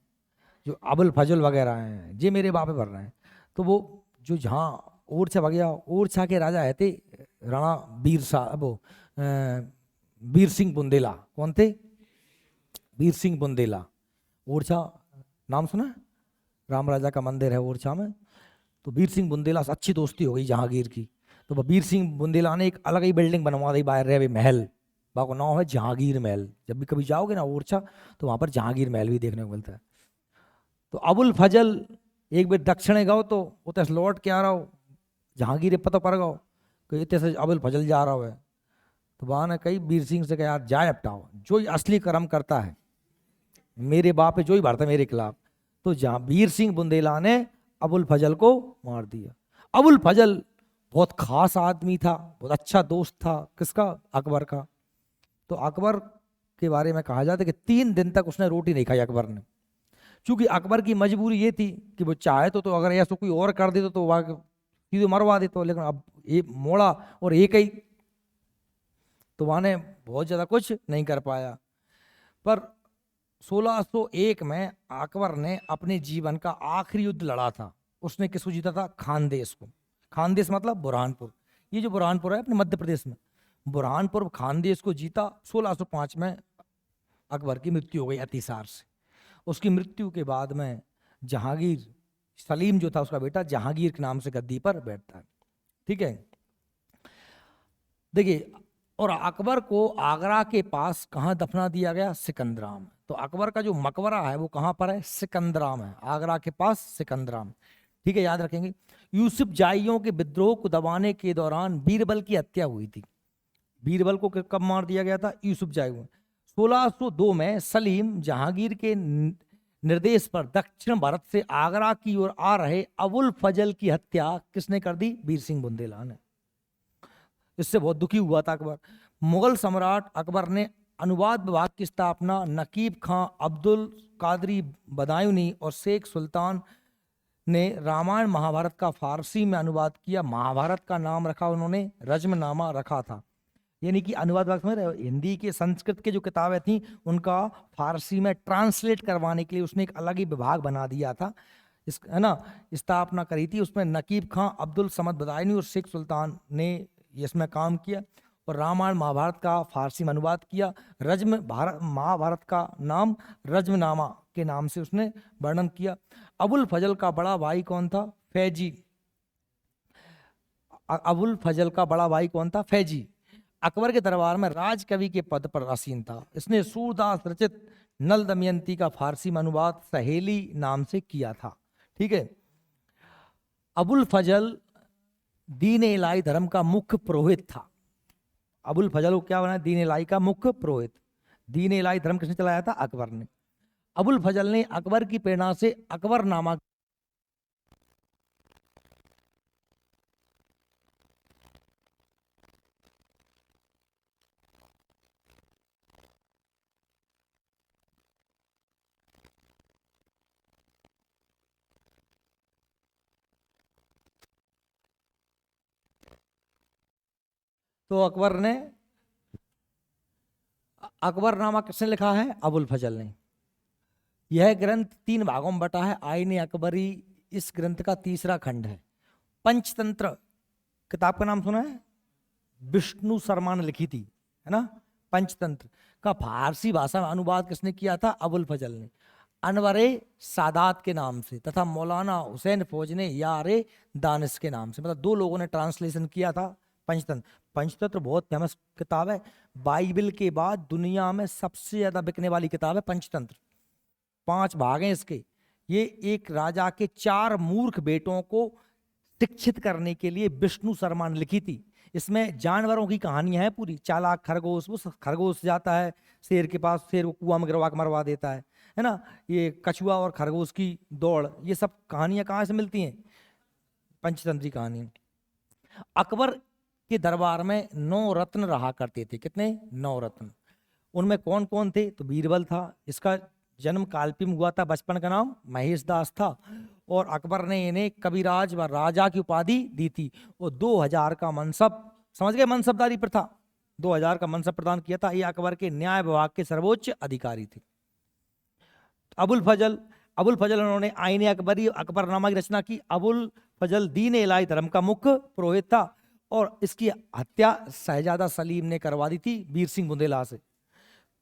A: जो अबुल फजल वगैरह हैं, जे मेरे बाप पे बढ़ रहे हैं। तो वो जो जहाँ ओरछा वगैरह, ओरछा के राजा है थे राणा वीर शाह, वो वीर सिंह बुंदेला। कौन थे? वीर सिंह बुंदेला। ओरछा नाम सुना है? राम राजा का मंदिर है ओरछा में। तो वीर सिंह बुंदेला से अच्छी दोस्ती हो गई जहांगीर की। तो वीर सिंह बुंदेला ने एक अलग ही बिल्डिंग बनवा दी बाहर रहे महल, बाको नाम है जहांगीर महल। जब भी कभी जाओगे ना ओरछा तो वहां पर जहांगीर महल भी देखने को मिलता है। तो अबुल फजल एक बार दक्षिणे गओ तो उतस लौट के आ रहा हो, जहांगीर पता पड़ गओ कि इतने से अबुल फजल जा रहा है। तो वहां ने कही वीर सिंह से, कहा यार जाए अपटाओ, जो ही असली कर्म करता है मेरे बाप पे जो ही बढ़ता मेरे खिलाफ। तो जहां वीर सिंह बुंदेला ने अबुल फजल को मार दिया। अबुल फजल बहुत खास आदमी था, बहुत अच्छा दोस्त था। किसका? अकबर का। तो अकबर के बारे में कहा जाता है कि 3 दिन तक उसने रोटी नहीं खाई अकबर ने। क्योंकि अकबर की मजबूरी ये थी कि वो चाहे तो अगर ऐसा कोई और कर देता तो वह सीधे मरवा देता, लेकिन अब ये मोड़ा और एक ही, तो वहां ने बहुत ज्यादा कुछ नहीं कर पाया। पर 1601 में अकबर ने अपने जीवन का आखिरी युद्ध लड़ा था। उसने किसको जीता था? खानदेश को। खानदेश मतलब बुरहानपुर। ये जो बुरहानपुर है अपने मध्य प्रदेश में, बुरहानपुर खानदेश को जीता। 1605 में अकबर की मृत्यु हो गई अतिसार से। उसकी मृत्यु के बाद में जहांगीर, सलीम जो था उसका बेटा, जहांगीर के नाम से गद्दी पर बैठता है। ठीक है, देखिए। और अकबर को आगरा के पास कहाँ दफना दिया गया? सिकंदराम। तो अकबर का जो मकबरा है वो कहाँ पर है? सिकंदराम है, आगरा के पास सिकंदराम। ठीक है, याद रखेंगे। यूसुफ जाइयों के विद्रोह को दबाने के दौरान बीरबल की हत्या हुई थी। बीरबल को कब मार दिया गया था? यूसुफ जाइयों। 1602 में सलीम जहांगीर के निर्देश पर दक्षिण भारत से आगरा की ओर आ रहे अबुल फजल की हत्या किसने कर दी? वीर सिंह बुंदेला ने। इससे बहुत दुखी हुआ था अकबर। मुगल सम्राट अकबर ने अनुवाद विभाग की स्थापना नकीब खां, अब्दुल कादरी बदायूनी और शेख सुल्तान ने रामायण महाभारत का फारसी में अनुवाद किया। महाभारत का नाम रखा उन्होंने रज्मनामा रखा था। यानी कि अनुवाद विभाग समझ रहे हो? हिंदी के संस्कृत के जो किताबें थी उनका फारसी में ट्रांसलेट करवाने के लिए उसने एक अलग ही विभाग बना दिया था, इस, है ना, स्थापना करी थी। उसमें नकीब खां, अब्दुल समद बदायूनी और शेख सुल्तान ने इसमें काम किया और रामायण महाभारत का फारसी में अनुवाद किया। रज्म भारत महाभारत का नाम रज्मनामा के नाम से उसने वर्णन किया। अबुल फजल का बड़ा भाई कौन था? फैजी। अबुल फजल का बड़ा भाई कौन था? फैजी। अकबर के दरबार में राजकवि के पद पर आसीन था। इसने सूरदास रचित नल दमयंती का फारसी में अनुवाद सहेली नाम से किया था। ठीक है। अबुल फजल दीन इलाही धर्म का मुख्य पुरोहित था। अबुल फजल को क्या बना? दीन इलाही का मुख्य पुरोहित। दीन इलाही धर्म किसने चलाया था? अकबर ने। अबुल फजल ने अकबर की प्रेरणा से अकबरनामा तो अकबरनामा किसने लिखा है? अबुल फजल ने। यह ग्रंथ 3 भागों में बटा है। आईने अकबरी इस ग्रंथ का तीसरा खंड है। पंचतंत्र किताब का नाम सुना है? विष्णु शर्मा ने लिखी थी, है ना। पंचतंत्र का फारसी भाषा में अनुवाद किसने किया था? अबुल फजल ने, अनवरे सादात के नाम से, तथा मौलाना हुसैन फौज ने यारे दानिश के नाम से। मतलब 2 लोगों ने ट्रांसलेशन किया था पंचतंत्र। पंचतंत्र बहुत फेमस किताब है। बाइबल के बाद दुनिया में सबसे ज्यादा बिकने वाली किताब है पंचतंत्र। 5 भाग हैं इसके। ये एक राजा के 4 मूर्ख बेटों को शिक्षित करने के लिए विष्णु शर्मा ने लिखी थी। इसमें जानवरों की कहानियां हैं पूरी। चालाक खरगोश, वो खरगोश जाता है शेर के पास, शेर को कुआं में गिरवा के मरवा देता है ना। ये कछुआ और खरगोश की दौड़, ये सब कहानियां कहाँ से मिलती हैं? पंचतंत्री कहानी। अकबर के दरबार में 9 रत्न रहा करते थे। कितने? 9 रत्न। उनमें कौन कौन थे? तो बीरबल था। इसका जन्म कालपी में हुआ था। बचपन का नाम महेश दास था। और अकबर ने इन्हें कविराज व राजा की उपाधि दी थी। और 2000 का मनसब, समझ गए, मनसबदारी प्रथा, 2000 का मनसब प्रदान किया था। ये अकबर के न्याय विभाग के सर्वोच्च अधिकारी थे। अबुल फजल उन्होंने आईने अकबरी अकबरनामा की रचना की। अबुल फजल दीन इलाही धर्म का मुख्य पुरोहित था और इसकी हत्या शहजादा सलीम ने करवा दी थी वीर सिंह बुंदेला से।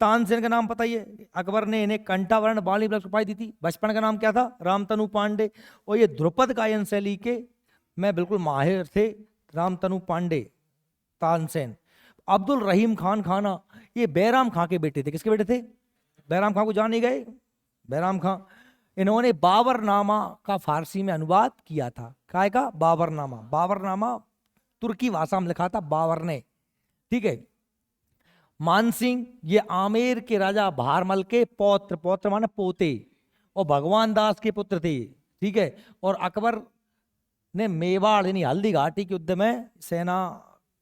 A: तानसेन का नाम पता ही है। अकबर ने इन्हें कंठावरण बाली उपाधि दी थी। बचपन का नाम क्या था? रामतनु पांडे। और ये ध्रुपद गायन शैली के में बिल्कुल माहिर थे, रामतनु पांडे, तानसेन। अब्दुल रहीम खान खाना, ये बैराम खां के बेटे थे। किसके बेटे थे? बैराम खां को जान नहीं गए? बैराम खां। इन्होंने बाबरनामा का फारसी में अनुवाद किया था। काय का? बाबरनामा। बाबरनामा तुर्की भाषा में लिखा था बाबर ने। ठीक है। मानसिंह, ये आमेर के राजा भारमल के पौत्र, पौत्र माने पोते, और भगवान दास के पुत्र थे। ठीक है। और अकबर ने मेवाड़ यानी हल्दी घाटी के युद्ध में सेना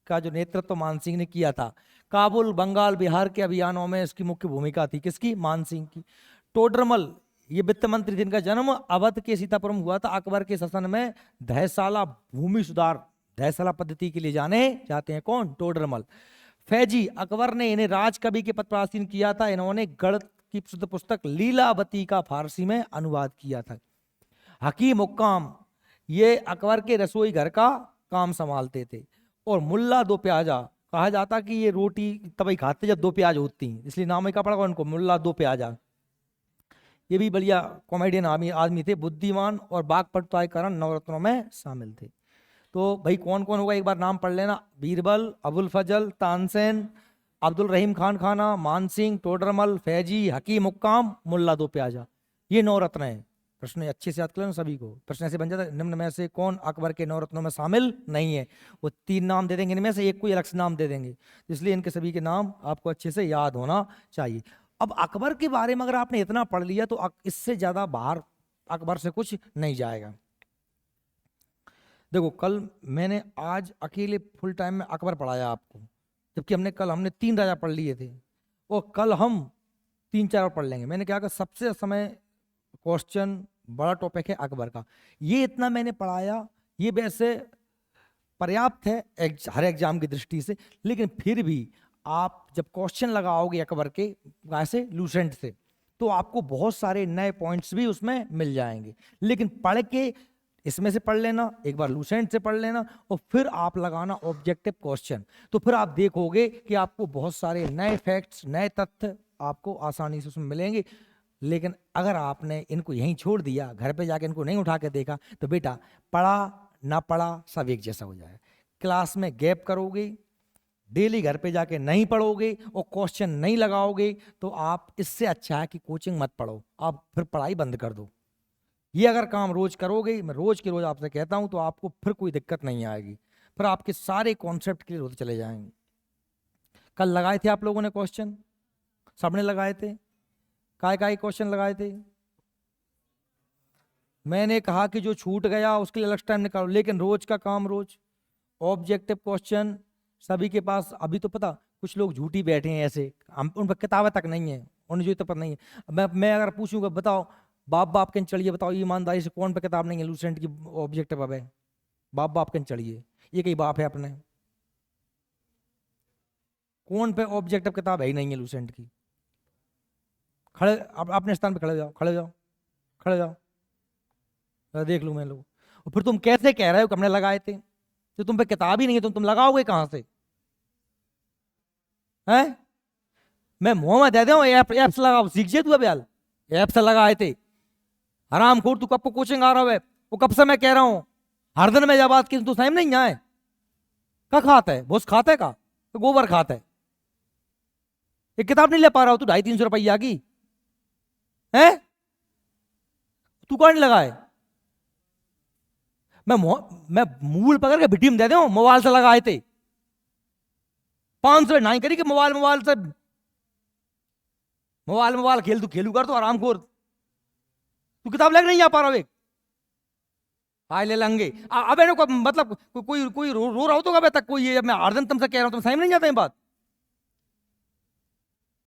A: का जो नेतृत्व मानसिंह ने किया था। काबुल, बंगाल, बिहार के अभियानों में इसकी मुख्य भूमिका थी। किसकी? मानसिंह की। टोडरमल, ये वित्त मंत्री थे। इनका जन्म अवध के सीतापुर में हुआ था। अकबर के शासन में धैशाला भूमि सुधार, धैशाला पद्धति के लिए जाने जाते हैं। कौन? टोडरमल। फैजी, अकबर ने इन्हें राजकवि के पद पर आसीन किया था। इन्होंने गणित की प्रसिद्ध पुस्तक लीलावती का फारसी में अनुवाद किया था। हकीम हुक्काम, ये अकबर के रसोई घर का काम संभालते थे। और मुल्ला दो प्याजा, कहा जाता कि ये रोटी तभी खाते जब 2 प्याज होती, इसलिए नाम ही का पड़ा उनको मुल्ला दो प्याजा। ये भी बढ़िया कॉमेडियन आदमी थे। बुद्धिमान और बागपटुता के कारण नवरत्नों में शामिल थे। तो भाई कौन कौन होगा एक बार नाम पढ़ लेना। बीरबल, अबुल फजल, तानसेन, अब्दुल रहीम खान खाना, मानसिंह, टोडरमल, फैजी, हकीम हुक्काम, मुल्ला दो प्याजा। ये 9 रत्न हैं। प्रश्न अच्छे से याद कर लेना सभी को। प्रश्न ऐसे बन जाता है, निम्न में से कौन अकबर के 9 रत्नों में शामिल नहीं है? वो 3 नाम दे देंगे, इनमें से एक कोई अलग से नाम दे देंगे। इसलिए इनके सभी के नाम आपको अच्छे से याद होना चाहिए। अब अकबर के बारे में अगर आपने इतना पढ़ लिया तो इससे ज्यादा बाहर अकबर से कुछ नहीं जाएगा। देखो कल मैंने आज अकेले फुल टाइम में अकबर पढ़ाया आपको, जबकि हमने 3 राजा पढ़ लिए थे और कल हम 3-4 और पढ़ लेंगे। मैंने क्या कहा, सबसे समय क्वेश्चन बड़ा टॉपिक है अकबर का। ये इतना मैंने पढ़ाया, ये वैसे पर्याप्त है हर एग्जाम की दृष्टि से, लेकिन फिर भी आप जब क्वेश्चन लगाओगे अकबर के ऐसे लूसेंट से तो आपको बहुत सारे नए पॉइंट्स भी उसमें मिल जाएंगे। लेकिन पढ़ के इसमें से पढ़ लेना, एक बार लूसेंट से पढ़ लेना और फिर आप लगाना ऑब्जेक्टिव क्वेश्चन, तो फिर आप देखोगे कि आपको बहुत सारे नए फैक्ट्स, नए तथ्य आपको आसानी से उसमें मिलेंगे। लेकिन अगर आपने इनको यहीं छोड़ दिया, घर पे जाके इनको नहीं उठा के देखा, तो बेटा पढ़ा ना पढ़ा सब एक जैसा हो जाएगा। क्लास में गैप करोगे, डेली घर पे जाके नहीं पढ़ोगे और क्वेश्चन नहीं लगाओगे, तो आप इससे अच्छा है कि कोचिंग मत पढ़ो, आप फिर पढ़ाई बंद कर दो। ये अगर काम रोज करोगे, मैं रोज के रोज आपसे कहता हूं, तो आपको फिर कोई दिक्कत नहीं आएगी, फिर आपके सारे कॉन्सेप्ट क्लियर होते चले जाएंगे। कल लगाए थे आप लोगों ने क्वेश्चन, सबने लगाए थे, काय क्वेश्चन लगाए थे। मैंने कहा कि जो छूट गया उसके लिए अलग टाइम निकालो, लेकिन रोज का काम रोज। ऑब्जेक्टिव क्वेश्चन सभी के पास, अभी तो पता कुछ लोग झूठी बैठे हैं ऐसे, हम उन पर किताबें तक नहीं है, उन्हें जो तो पता नहीं है। मैं अगर पूछूंगा बताओ बाप बाप के चढ़िए, बताओ ईमानदारी से कौन पे किताब नहीं है लूसेंट की ऑब्जेक्टिव? अब है बाप बाप के चढ़िए, ये कई बाप है अपने, कौन पे ऑब्जेक्टिव किताब है ही नहीं है लूसेंट की? खड़े अपने स्थान पे खड़े जाओ, खड़े जाओ, खड़े जाओ, देख लूं मैं लोग। और फिर तुम कैसे कह रहे हो कि हमने लगाए थे? तो तुम पे किताब ही नहीं है, तुम लगाओगे कहां से? हैं? मैं मुंह में दे दूं ऐप से लगाओ, सीख जे तू अब यार, ऐप से लगाए थे। हराम खोर, तू कब को कोचिंग आ रहा है? वो कब से मैं कह रहा हूं, हर दिन में जब बात की तू टाइम नहीं आए। क्या खाता है? भूस खाता है का? तो गोबर खाता है? एक किताब नहीं ले पा रहा हो तू, 250-300 रुपया की है? तू कौन लगाए? मैं मैं मूल पकड़ के भिट्टी में दे दूं, मोबाइल से लगाए थे 500 नहीं करी कि मोबाइल मोबाइल से मोबाइल खेल, तू खेलू कर तो आराम खोर, तू किताब लेकर नहीं आ पा रहा एक आए ले लेंगे। अब को मतलब कोई रो रहा हो तो कब तक कोई, ये मैं हर दिन तुमसे कह रहा हूं, तुम समझ नहीं जाते हैं बात।